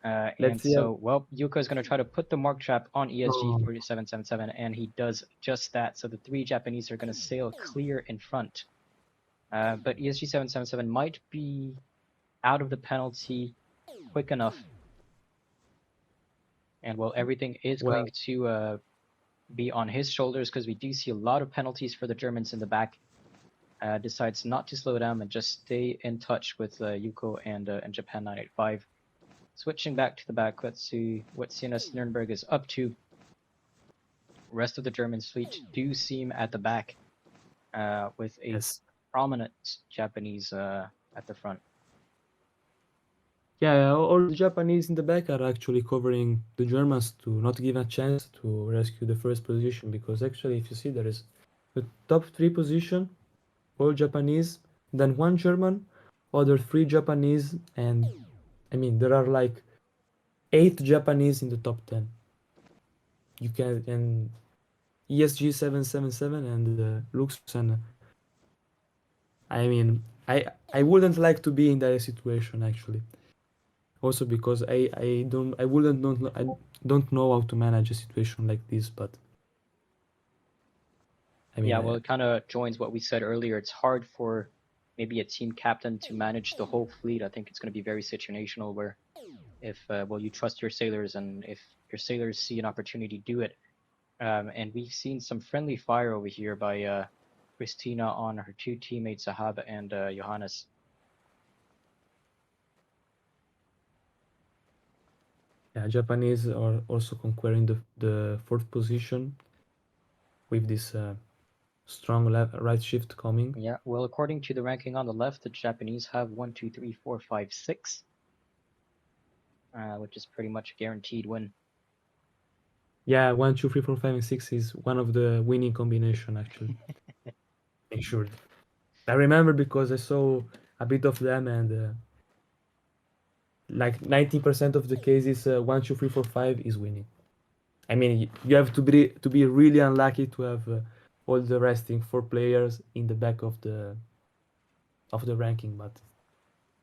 And Let's see. so, well, Yuko is going to try to put the mark trap on ESG Oh, 4777, and he does just that. So the three Japanese are going to sail clear in front. But ESG 777 might be out of the penalty quick enough. And well, everything is well, going to be on his shoulders because we do see a lot of penalties for the Germans in the back. Decides not to slow down and just stay in touch with Yuko and Japan 985. Switching back to the back, let's see what CNS Nuremberg is up to. Rest of the German fleet do seem at the back with a yes. prominent Japanese at the front. Yeah, all the Japanese in the back are actually covering the Germans to not give a chance to rescue the first position because actually, if you see, there is the top three position, all Japanese, then one German, other three Japanese, and I mean there are like 8 Japanese in the top 10. You can and ESG 777 and Lux and I mean I wouldn't like to be in that situation actually. Also because I wouldn't don't I don't know how to manage a situation like this, but I mean Yeah, well, it kind of joins what we said earlier. It's hard for maybe a team captain to manage the whole fleet. I think it's going to be very situational where if, well, you trust your sailors and if your sailors see an opportunity, do it. And we've seen some friendly fire over here by Christina on her two teammates, Sahab and Johannes. yeah, Japanese are also conquering the fourth position with this strong left right shift coming. Yeah, well, according to the ranking on the left, the Japanese have 1, 2, 3, 4, 5, 6, which is pretty much a guaranteed win. Yeah, 1, 2, 3, 4, 5, and 6 is one of the winning combination actually. Make sure. I remember because I saw a bit of them and like 90% of the cases 1, 2, 3, 4, 5 is winning. I mean you have to be really unlucky to have all the resting four players in the back of the ranking, but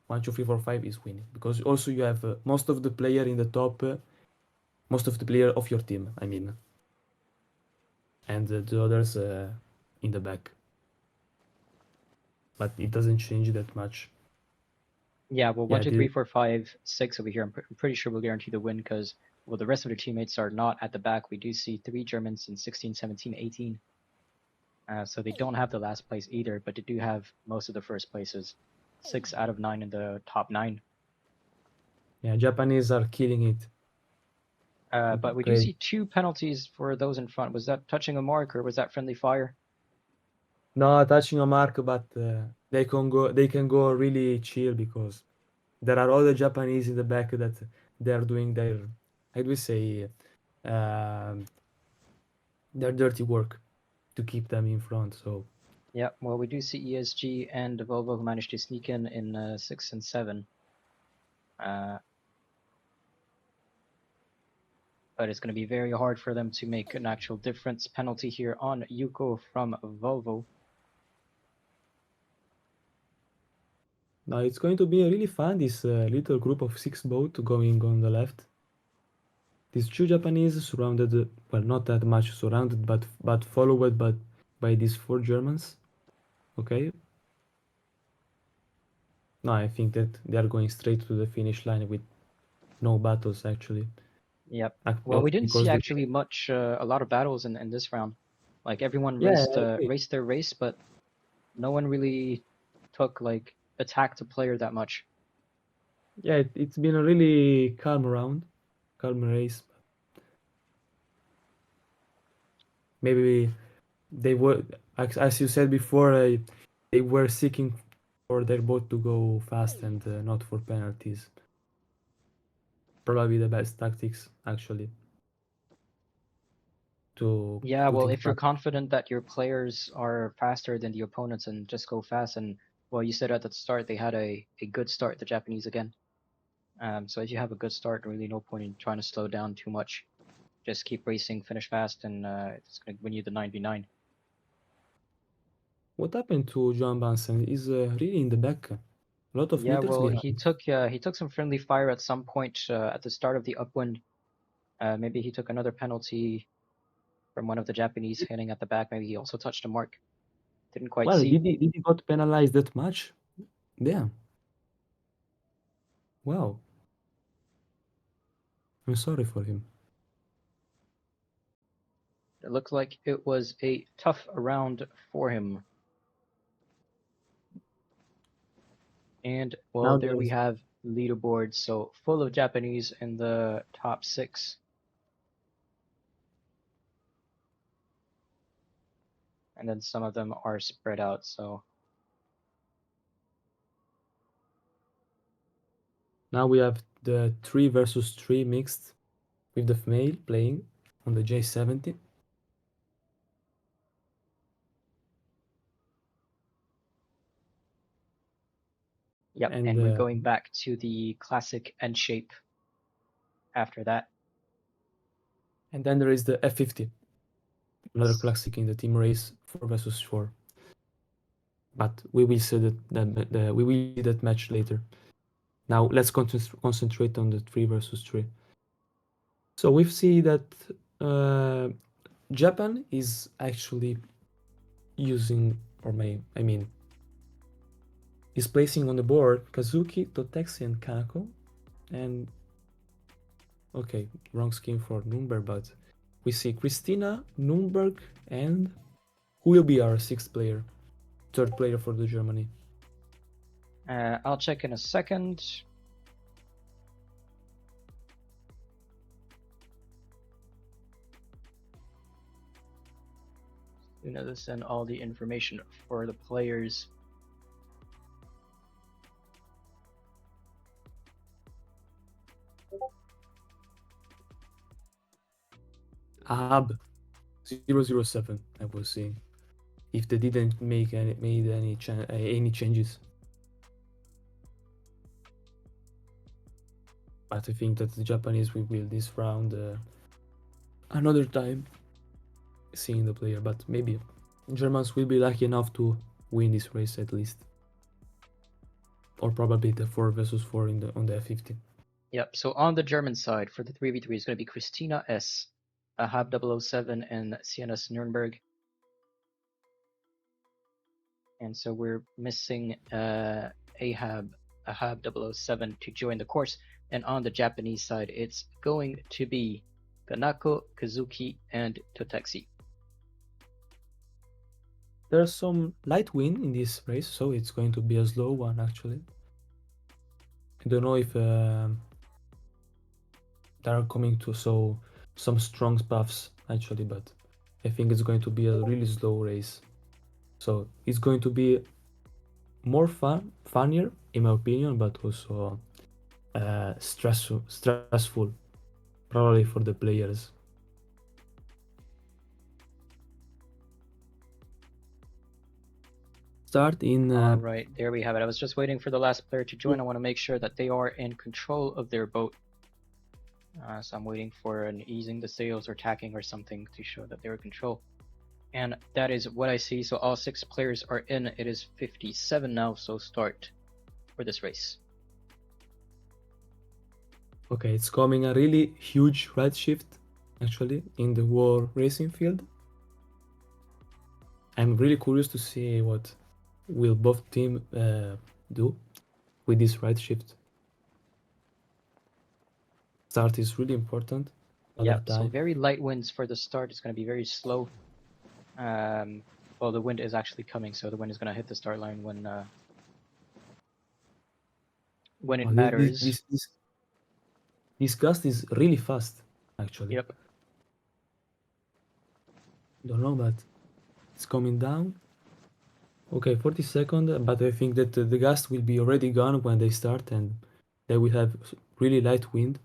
1, 2, 3, 4, 5 is winning because also you have most of the player in the top, most of the player of your team. I mean, and the others in the back, but it doesn't change that much. Yeah, well, one, Yeah, two, three, four, five, 6 over here. I'm pretty sure we'll guarantee the win because, well, the rest of their teammates are not at the back. We do see three Germans in 16, 17, 18. So they don't have the last place either, but they do have most of the first places. 6 out of 9 in the top 9. yeah, Japanese are killing it. But we do Great. see two penalties for those in front. Was that touching a mark or was that friendly fire? No touching a mark, but they can go really chill because there are other Japanese in the back that they are doing their, how do we say, um, their dirty work to keep them in front. So Yeah, well, we do see ESG and Volvo who managed to sneak in 6 and 7. Uh, but it's going to be very hard for them to make an actual difference. Penalty here on Yuko from Volvo. now it's going to be really fun. This little group of 6 boat going on the left. These two Japanese surrounded, well, not that much surrounded, but followed by these 4 Germans. Okay. No, I think that they are going straight to the finish line with no battles actually. Yep. Well, we didn't Because see the actually much, a lot of battles in this round. Like everyone yeah, raced I agree. raced their race, but no one really took like attacked a player that much. Yeah, it's been a really calm round, calm race. Maybe they were, as you said before, they were seeking for their boat to go fast and not for penalties. Probably the best tactics actually to Yeah, put well, into if you're practice. confident that your players are faster than the opponents and just go fast, and well, you said at the start they had a good start, the Japanese again. So if you have a good start, really no point in trying to slow down too much. Just keep racing, finish fast, and it's gonna win you the 9v9. What happened to Joan Bansen? Is really in the back, a lot of Yeah, meters well, behind. he took some friendly fire at some point at the start of the upwind. Maybe he took another penalty from one of the Japanese hitting at the back. Maybe he also touched a mark. Didn't quite Well, see. did he got penalized that much? Damn. Wow. I'm sorry for him. It looked like it was a tough round for him. And well, Now there we there's have leaderboards. So full of Japanese in the top 6. And then some of them are spread out. So now we have the 3 versus 3 mixed with the male playing on the J70. yep, And and we're going back to the classic N shape after that. then there is the F50, another Yes. classic in the team race 4 versus 4. But we will see we will see that match later. Now let's concentrate on the 3 versus 3. So we see that uh, Japan is actually using, or may I mean, is placing on the board Kazuki, Totexi, and Kanako. And okay, wrong scheme for Nürnberg, but we see Christina, Nürnberg, and who will be our 6th player, 3rd player for the Germany. I'll check in a second. You know, to send all the information for the players. Ahab 007, I was seeing. If they didn't make any changes. But I think that the Japanese will build this round another time seeing the player, but maybe Germans will be lucky enough to win this race at least. Or probably the 4 versus 4 on the F50. Yep, so on the German side for the 3v3 is going to be Christina S, Ahab 007, and CNS Nuremberg. And so we're missing Ahab 007 to join the course. And on the Japanese side, it's going to be Kanako, Kazuki, and Totexi. There's some light wind in this race, so it's going to be a slow one actually. I don't know if there are coming to some strong buffs actually, but I think it's going to be a really slow race. So it's going to be more funnier in my opinion, but also stressful, probably for the players. Start in. All right, there we have it. I was just waiting for the last player to join. I want to make sure that they are in control of their boat. So I'm waiting for an easing the sails or tacking or something to show that they're in control. And that is what I see. So all 6 players are in. It is 57 now, so start for this race. Okay, it's coming a really huge red shift actually in the war racing field. I'm really curious to see what will both team do with this red shift. start is really important at Yeah, that so time. very light winds for the start. It's going to be very slow. Well, the wind is actually coming, so the wind is going to hit the start line when it Oh, matters. this gust is really fast, actually. Yep. Don't know, but it's coming down. Okay, 40 seconds, but I think that the gust will be already gone when they start, and they will have really light wind.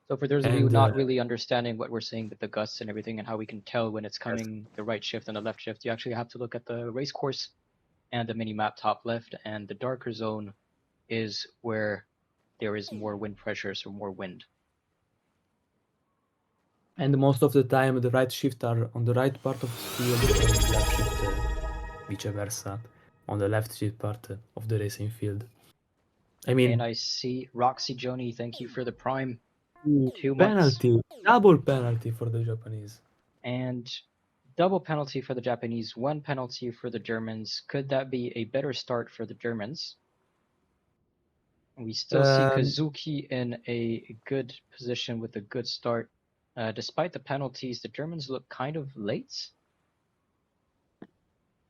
So for those of you And not really understanding what we're saying with the gusts and everything and how we can tell when it's coming, the right shift and the left shift, you actually have to look at the race course and the mini map top left, and the darker zone is where there is more wind pressure, so more wind. and most of the time, the right shift are on the right part of the field, and the left shift, vice versa, on the left shift part of the racing field. I And mean, I see Roxy Joni, thank you for the prime. ooh, 2 months. penalty, double penalty for the Japanese. And double penalty for the Japanese, one penalty for the Germans. Could that be a better start for the Germans? We still see Um, Kazuki in a good position with a good start. Despite the penalties, the Germans look kind of late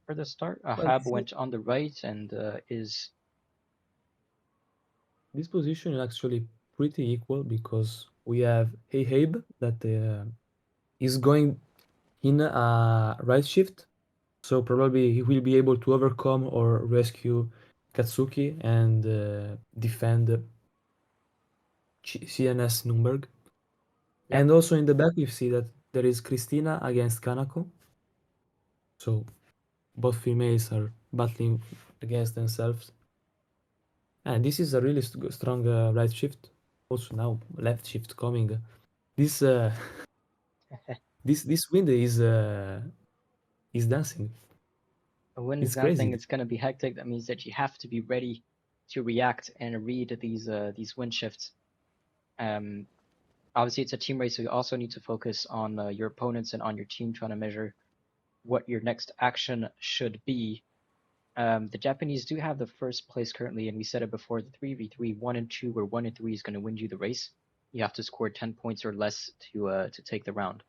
for the start. well, Ahab went on the right and is this position is actually pretty equal because we have Habe that is going in a right shift, so probably he will be able to overcome or rescue Katsuki and defend CNS Nürnberg. yep. And also in the back, you see that there is Christina against Kanako. So both females are battling against themselves. And this is a really strong right shift. Also now left shift coming. This this wind is dancing. The wind is It's dancing. crazy. It's going to be hectic. That means that you have to be ready to react and read these wind shifts. Um, Obviously, it's a team race, so you also need to focus on your opponents and on your team, trying to measure what your next action should be. The Japanese do have the first place currently, and we said it before, the 3v3, 1 and 2, where 1 and 3 is going to win you the race. You have to score 10 points or less to take the round.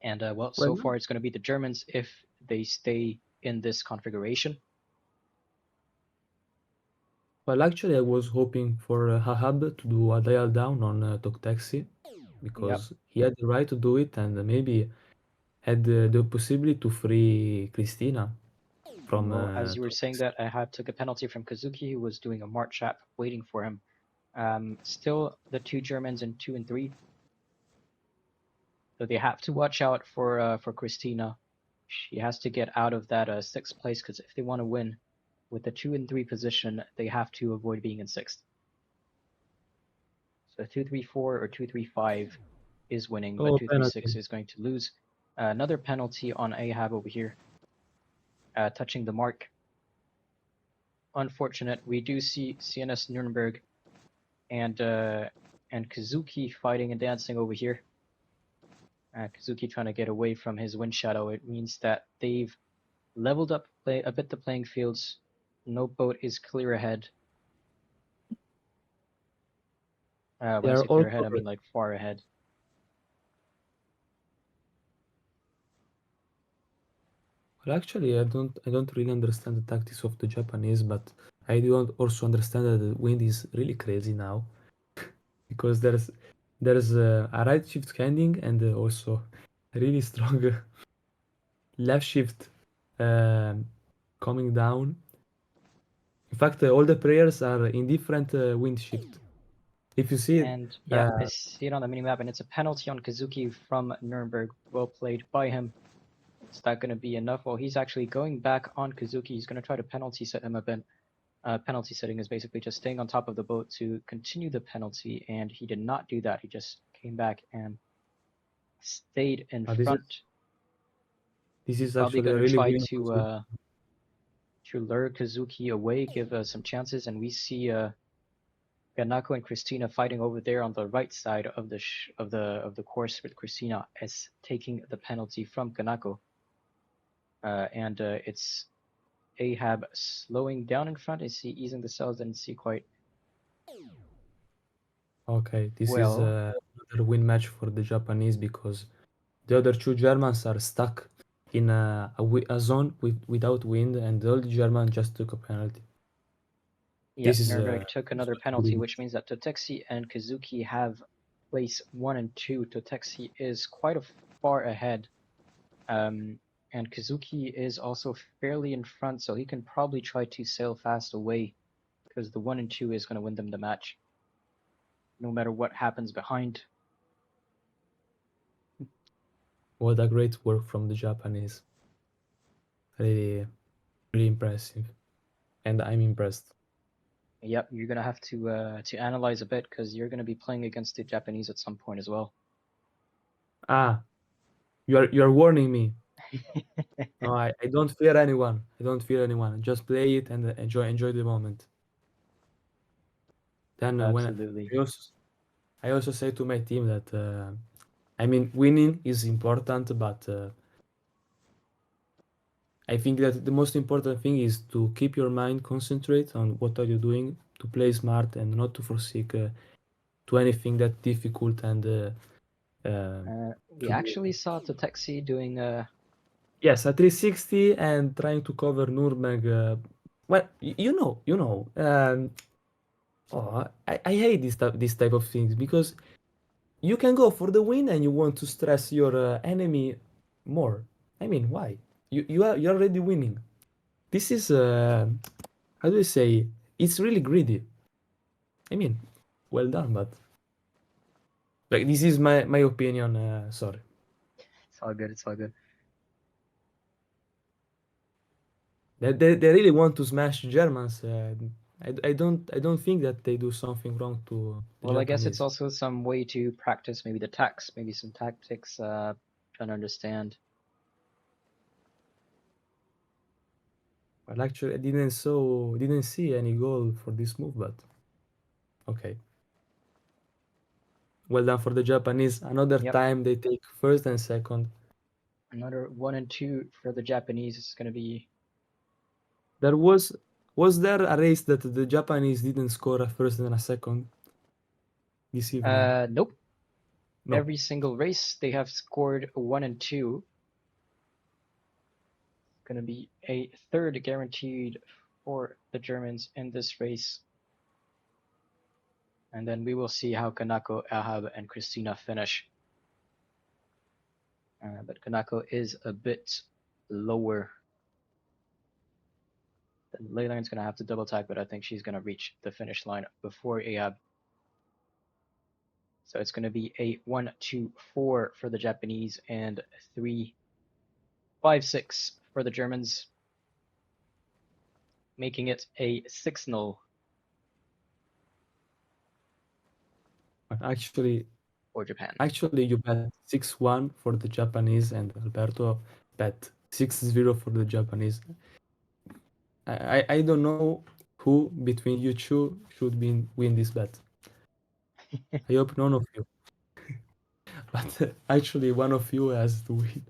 And well, so Well, far it's going to be the Germans if they stay in this configuration. well, actually, I was hoping for Hahab to do a dial down on Tok Taxi Yep. because he had the right to do it and maybe had the possibility to free Christina from Well, as you were Tok saying Taxi. that, Ahab took a penalty from Kazuki, who was doing a March trap waiting for him. Still the two Germans in 2 and 3. So they have to watch out for Christina. She has to get out of that sixth place because if they want to win with the 2 and 3 position, they have to avoid being in sixth. So 2-3-4 or 2-3-5 is winning, but Oh, 2-3-6 penalty. is going to lose. Another penalty on Ahab over here, touching the mark. Unfortunate. We do see CNS Nuremberg and Kazuki fighting and dancing over here. Kazuki trying to get away from his wind shadow. It means that they've leveled up a bit the playing fields. No boat is clear ahead. They When I are say all clear ahead, I covered. mean like far ahead. Well, actually, I don't really understand the tactics of the Japanese, but I do also understand that the wind is really crazy now because there's a right shift handing and also a really strong left shift um, coming down. In fact, all the prayers are in different wind shift. If you see it, And yeah, I see it on the minimap, and it's a penalty on Kazuki from Nuremberg. Well played by him. Is that going to be enough? Well, he's actually going back on Kazuki. He's going to try to penalty set him a bit. Penalty setting is basically just staying on top of the boat to continue the penalty, and he did not do that. He just came back and stayed in this is front. this He's is probably actually going a to really try winning position. to lure Kazuki away, give some chances, and we see Ganako and Christina fighting over there on the right side of the course, with Christina as taking the penalty from Ganako, and it's Ahab slowing down in front. I see easing the sails, didn't see quite Okay, this is Well, another win match for the Japanese because the other two Germans are stuck in a zone without wind, and the old German just took a penalty. yep, This is Nuremberg took another penalty, really which means that Totexi and Kazuki have place 1 and 2. Totexi is quite a far ahead. Um, and Kazuki is also fairly in front, so he can probably try to sail fast away because the 1 and 2 is going to win them the match, no matter what happens behind. what a great work from the Japanese. Really, really impressive, and I'm impressed. Yep, you're going to have to analyze a bit because you're going to be playing against the Japanese at some point as well. Ah, you are warning me. No, I don't fear anyone. I don't fear anyone. Just play it and enjoy the moment. Then Absolutely. I also say to my team that I mean winning is important, but I think that the most important thing is to keep your mind concentrate on what are you doing, to play smart and not to forsake to anything that difficult and We to do. actually saw Totexi doing Yes, a 360 and trying to cover Nuremberg. Well, you know. Oh, I hate this type of things because you can go for the win and you want to stress your enemy more. I mean, why? You're already winning. This is how do you say? It's really greedy. I mean, well done, but like this is my opinion. Sorry. it's all good, it's all good. They really want to smash Germans. I don't think that they do something wrong to the Well, I guess it's Japanese. also some way to practice maybe the tax, maybe some tactics, trying to understand. Well, actually, I didn't see any goal for this move, but okay. Well done for the Japanese. Another Yep, time they take first and second. another 1 and 2 for the Japanese is going to be. There was there a race that the Japanese didn't score a first and a second this evening? Nope. No. Every single race they have scored 1 and 2. Going to be a third guaranteed for the Germans in this race. And then we will see how Kanako, Ahab, and Christina finish. But Kanako is a bit lower. Leyland's going to have to double tag, but I think she's going to reach the finish line before Ahab. So it's going to be a 1, 2, 4 for the Japanese and 3, 5, 6 for the Germans, making it a 6-0 Actually, for Japan. you bet 6-1 for the Japanese and Alberto bet 6-0 for the Japanese. I don't know who between you two should win this bet. I hope none of you. But actually one of you has to win.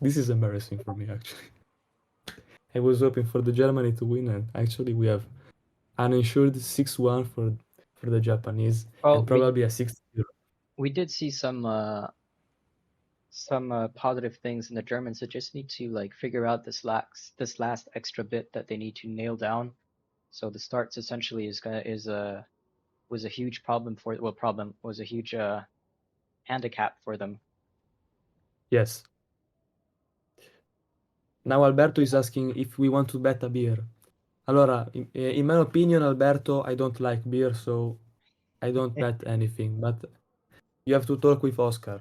This is embarrassing for me actually. I was hoping for the Germany to win and actually we have an insured 6-1 for the Japanese and Well, probably a 6-0. we did see some positive things in the Germans that just need to like figure out this last extra bit that they need to nail down. So the starts essentially was a huge problem for problem was a huge handicap for them. Yes. Now Alberto is asking if we want to bet a beer. Allora, in my opinion, Alberto, I don't like beer, so I don't bet anything. But you have to talk with Oscar.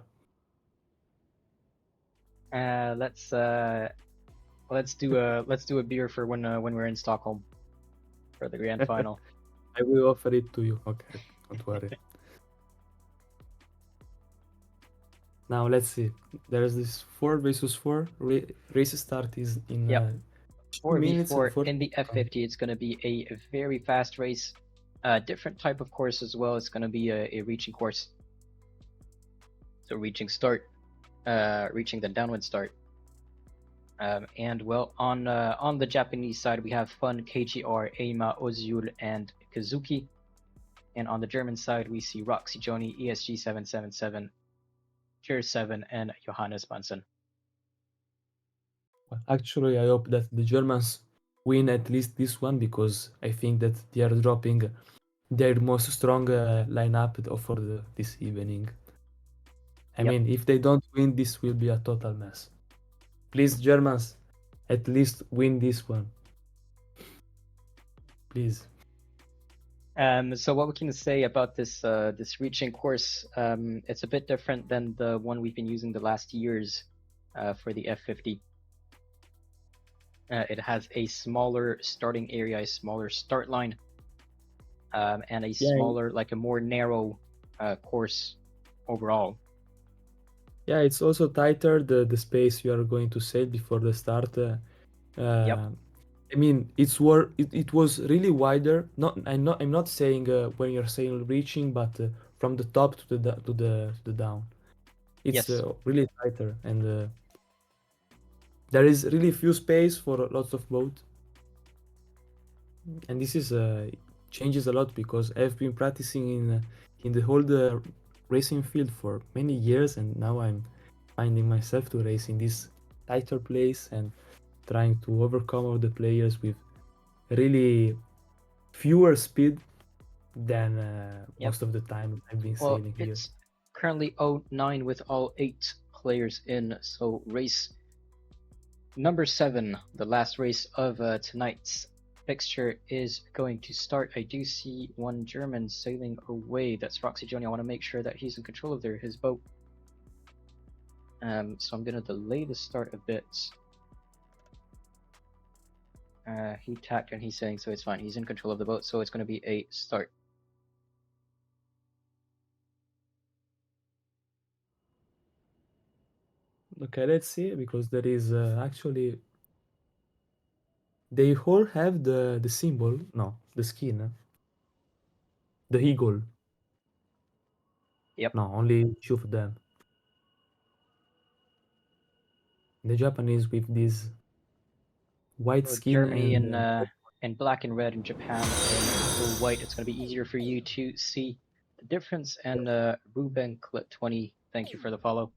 Uh, let's uh, let's do a beer for when we're in Stockholm for the grand final. I will offer it to you. Okay, don't worry. Now let's see. There's this 4 versus 4 race start is in Yep, 2 minutes and 4v4 40 in the seconds. F50. It's going to be a very fast race. Different type of course as well. It's going to be a reaching course. So reaching the downwind start. And well, on the Japanese side, we have Fun, KGR, Eima, Ozul, and Kazuki. And on the German side, we see Roxy Joni, ESG 777, GER 7, and Johannes Bunsen. Actually, I hope that the Germans win at least this one because I think that they are dropping their most strong lineup for this evening. I Yep. mean, if they don't win, this will be a total mess. Please, Germans, at least win this one. Please. So what we can say about this reaching course, it's a bit different than the one we've been using the last years for the F50. It has a smaller starting area, a smaller start line, and a smaller, like a more narrow course overall. Yeah, it's also tighter the space you are going to sail before the start. Yep. I mean, it was really wider. I'm not saying when you're saying reaching, but from the top to the down. It's Yes. really tighter, and there is really few space for lots of boat. And this is changes a lot because I've been practicing in the whole racing field for many years, and now I'm finding myself to race in this tighter place and trying to overcome all the players with really fewer speed than Yep. most of the time I've been Well, sailing here. it's currently 09 with all 8 players in. So race number 7, the last race of tonight's fixture, is going to start. I do see one German sailing away. That's Roxy Joni. I want to make sure that he's in control of his boat. So I'm going to delay the start a bit. He tacked and he's saying so it's fine. He's in control of the boat, so it's going to be a start. Okay, let's see because there is actually they all have the symbol, no, the skin, the eagle. Yep. No, only two of them. The Japanese with this white So skin Germany and in black and red, and Japan in full white. It's going to be easier for you to see the difference. And Ruben Clip 20, thank you for the follow.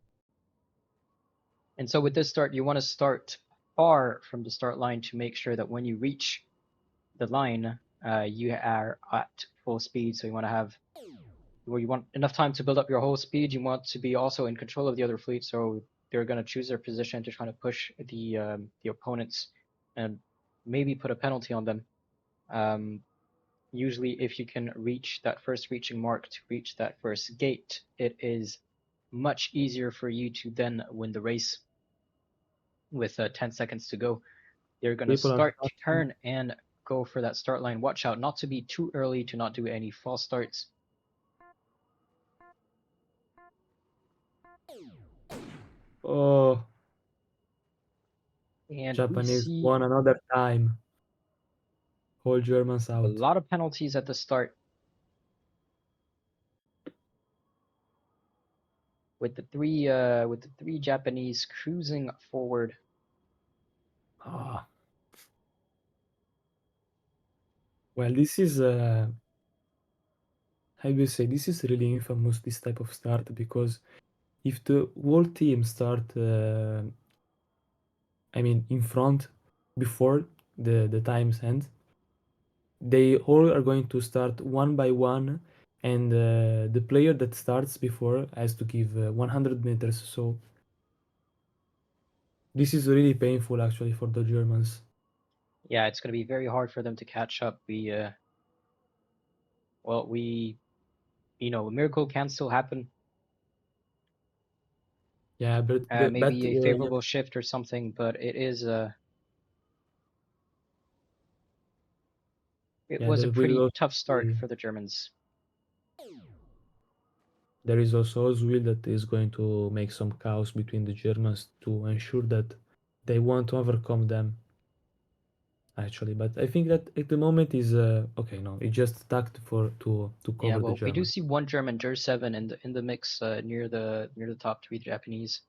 And so with this start, you want to start far from the start line to make sure that when you reach the line, you are at full speed. So you want to have where you want enough time to build up your whole speed. You want to be also in control of the other fleet, so they're going to choose their position to try to push the opponents and maybe put a penalty on them. Usually, if you can reach that first reaching mark to reach that first gate, it is much easier for you to then win the race with 10 seconds to go. They're going to people are start to starting. turn and go for that start line. Watch out not to be too early, to not do any false starts. Oh, And we Japanese see won another time. Whole Germans a out. lot of penalties at the start with the three Japanese cruising forward. Ah, well, this is how do you say? This is really infamous. This type of start because if the whole team start, I mean, in front before the times end, they all are going to start one by one, and the player that starts before has to give 100 meters. So this is really painful actually for the Germans. Yeah, it's going to be very hard for them to catch up. We a miracle can still happen. Yeah, but Maybe a yeah, favorable shift or something, but it yeah, was a there will pretty also tough start be, for the Germans. there is also Ozil that is going to make some chaos between the Germans to ensure that they want to overcome them actually. But I think that at the moment is okay. No, it just tacked for to Yeah, cover the well, we do German. see one German, GER 7, in the mix near the top three Japanese.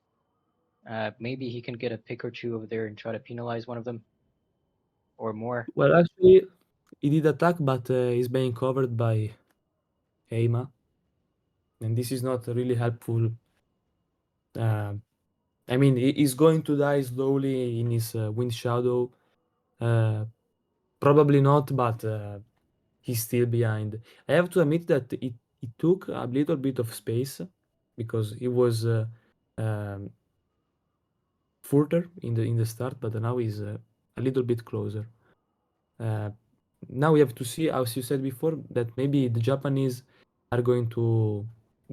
Maybe he can get a pick or two over there and try to penalize one of them or more. Well, actually, he did attack, but he's being covered by EIMA, and this is not really helpful. I mean, he's going to die slowly in his wind shadow. Uh, Probably not, but he's still behind. I have to admit that it took a little bit of space because he was um, further in the start, but now he's a little bit closer. Uh, Now we have to see, as you said before, that maybe the Japanese are going to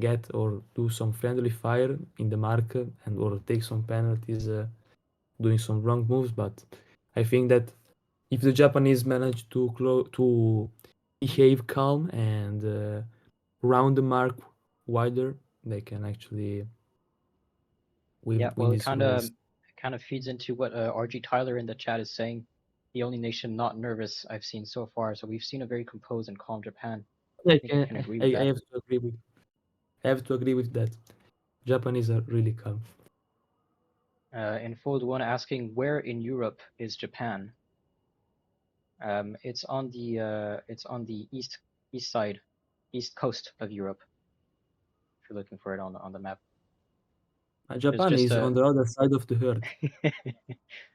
get or do some friendly fire in the market and or take some penalties, doing some wrong moves. But I think that if the Japanese manage to behave calm and round the mark wider, they can actually Yeah, win well, it this kind of race. kind of feeds into what RG Tyler in the chat is saying. The only nation not nervous I've seen so far. So we've seen a very composed and calm Japan. I I think we can can agree with I that. have to agree with that. Japanese are really calm. In Fold One asking where in Europe is Japan? It's on the east side, east coast of Europe. If you're looking for it on the map, there's Japan just is a on the other side of the earth.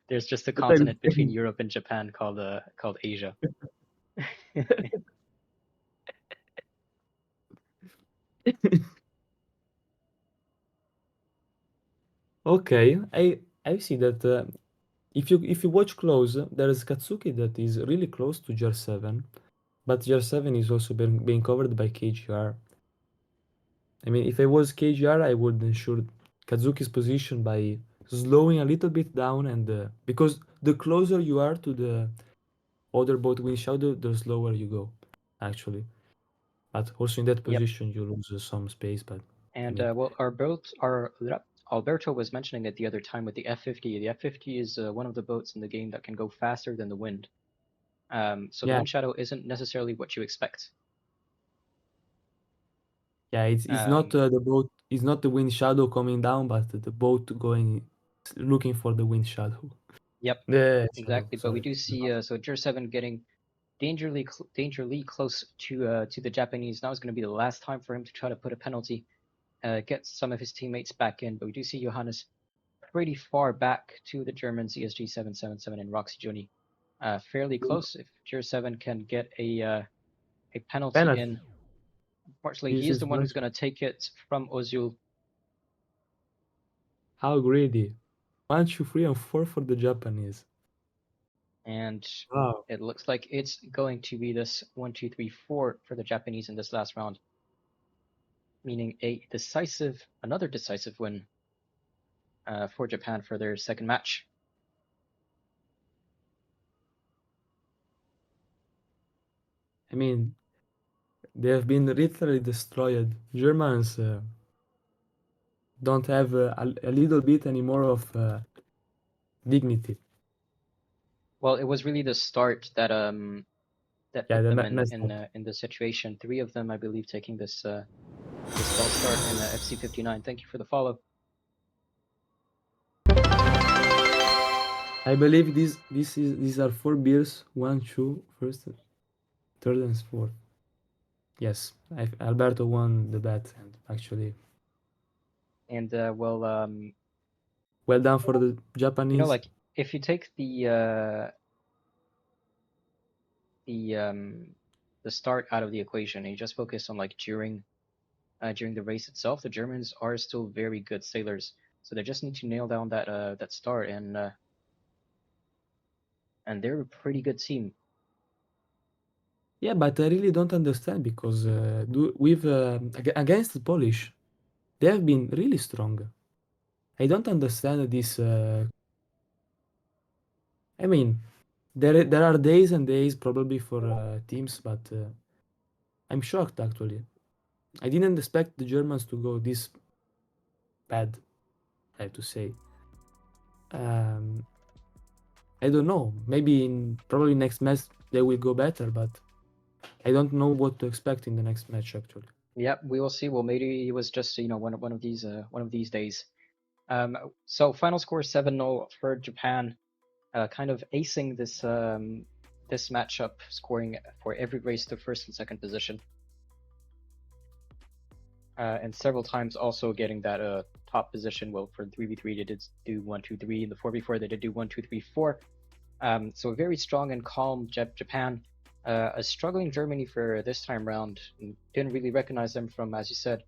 there's just a What are you continent between saying? Europe and Japan called Asia. Okay, I see that if you watch close, there is Katsuki that is really close to GR7, but GR7 is also being covered by KGR. I mean, if I was KGR, I would ensure Kazuki's position by slowing a little bit down and because the closer you are to the other boat wind shadow, the slower you go, actually. But also in that Yep. position, you lose some space. But I And mean, well, our Alberto was mentioning it the other time with the F50. The F50 is one of the boats in the game that can go faster than the wind. So the yeah, wind shadow isn't necessarily what you expect. yeah, it's not Um, the boat, it's not the wind shadow coming down, but the boat going looking for the wind shadow. yep, The shadow, exactly. But we sorry. do see so GER7 getting dangerously close to the Japanese. Now is going to be the last time for him to try to put a penalty, get some of his teammates back in. But we do see Johannes pretty far back to the Germans, ESG 777 and Roxy Juni. Fairly close. If GER7 can get a penalty Penalty. in, unfortunately, he This is is the one much. who's going to take it from Ozul. How greedy. 1, 2, 3, and 4 for the Japanese. And Wow. it looks like it's going to be this 1, 2, 3, 4 for the Japanese in this last round, meaning another decisive win for Japan for their second match. I mean, they have been literally destroyed. Germans don't have a little bit anymore of dignity. Well, it was really the start that Yeah, put they them messed up. in the situation. Three of them, I believe, taking this false start in FC59. Thank you for the follow. I believe these are 4 beers. One, two, first, third, and fourth. Yes, Alberto won the bet, and actually, And well done for the Japanese. like if you take the um, the start out of the equation and you just focus on like during the race itself, the Germans are still very good sailors. So they just need to nail down that start, and they're a pretty good team. Yeah, but I really don't understand because with against the Polish, they have been really strong. I don't understand this. I mean, there are days and days probably for teams, but I'm shocked actually. I didn't expect the Germans to go this bad. I have to say. Um, I don't know. Maybe in probably next match they will go better, but I don't know what to expect in the next match actually. Yep, we will see. Well, maybe it was just one of these days. So final score 7-0 for Japan, kind of acing this matchup, scoring for every race the first and second position. and several times also getting that top position. Well, for 3v3 they did do 1, 2, 3. In the 4v4 they did do 1, 2, 3, 4. So very strong and calm Japan. A struggling Germany for this time round. Didn't really recognize them from, as you said,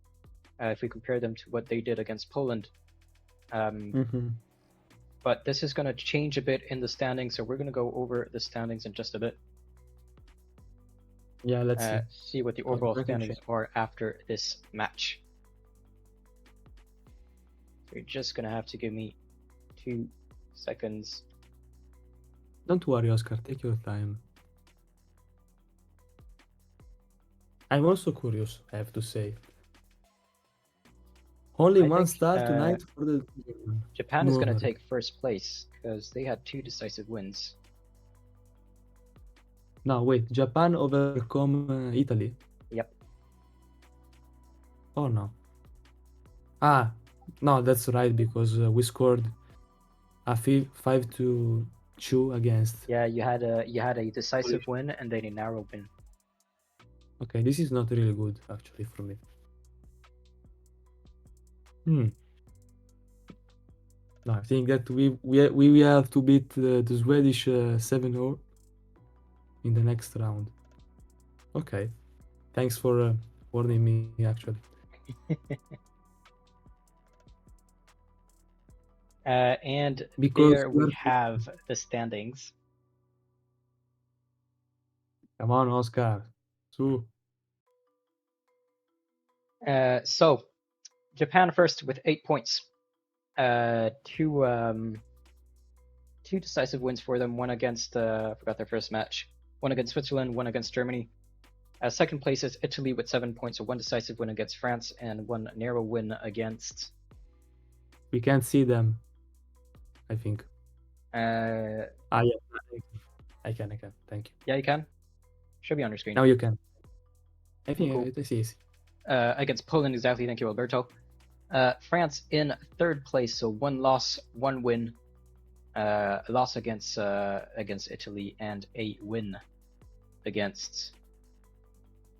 if we compare them to what they did against Poland. But this is going to change a bit in the standings, so we're going to go over the standings in just a bit. Yeah, let's see what the overall standings are after this match. So you're just going to have to give me 2 seconds. Don't worry, Oscar. Take your time. I'm also curious, I have to say. Only one star tonight for the Japan is going to take first place because they had 2 decisive wins. No, wait. Japan overcome Italy? Yep. Oh, no. Ah, no, that's right, because we scored a 5-2 against. Yeah, you had a decisive win and then a narrow win. Okay, this is not really good, actually, for me. No, I think that we have to beat the Swedish 7-0 in the next round. Okay, thanks for warning me, actually. And because there we have the standings. Come on, Oscar. So Japan first with 8 points. Two decisive wins for them. One against I forgot their first match. One against Switzerland. One against Germany. Second place is Italy with 7 points. So 1 decisive win against France and 1 narrow win against. We can't see them, I think. Yeah, I can. Thank you. Yeah, you can. Should be on your screen. Now you can. I think it's easy. Against Poland, exactly. Thank you, Alberto. France in 3rd place, so 1 loss, 1 win. A loss against Italy and a win against.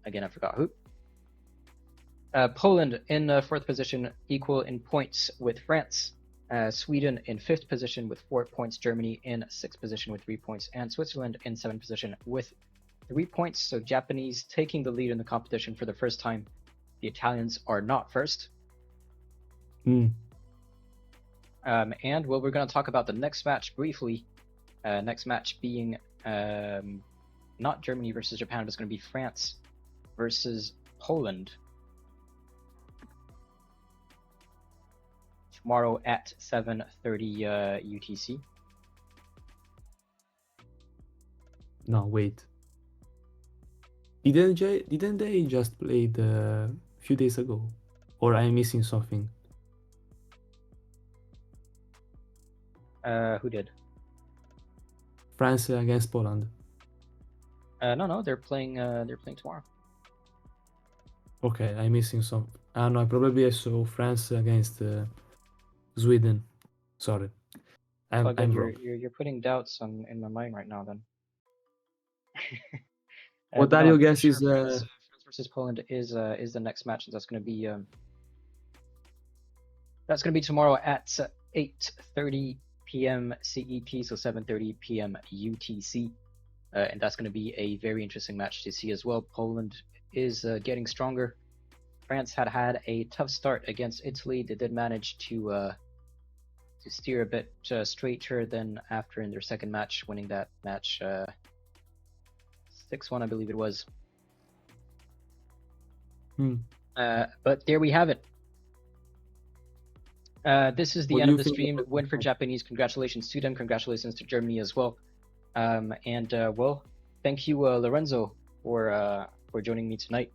Again, I forgot who. Poland in 4th position, equal in points with France. Sweden in 5th position with 4 points. Germany in 6th position with 3 points, and Switzerland in 7th position with 3 points. So Japanese taking the lead in the competition for the first time. The Italians are not first. And well, we're going to talk about the next match briefly. Next match being not Germany versus Japan, but it's going to be France versus Poland. Tomorrow at 7:30 UTC. No, wait. Didn't they just play a few days ago? Or I'm missing something? Who did? France against Poland. No, they're playing tomorrow. Okay, I'm missing some. No, probably I saw France against Sweden. Sorry, I'm wrong. You're putting doubts in my mind right now. Then. What are your guesses? France versus Poland is the next match. That's going to be tomorrow at 8:30 p.m. CET, so 7:30 p.m. UTC, and that's going to be a very interesting match to see as well. Poland is getting stronger. France had a tough start against Italy. They did manage to steer a bit straighter than after in their second match, winning that match 6-1, I believe it was. But there we have it. This is the end of the stream. Win for Japanese. Congratulations to them. Congratulations to Germany as well. Well, thank you, Lorenzo, for joining me tonight.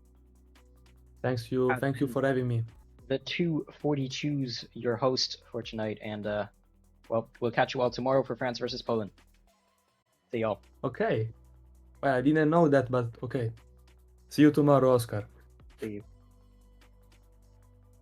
Thank you for having me. The 242's your host for tonight, and well, we'll catch you all tomorrow for France versus Poland. See y'all. Okay. Well, I didn't know that, but okay. See you tomorrow, Oscar. See you.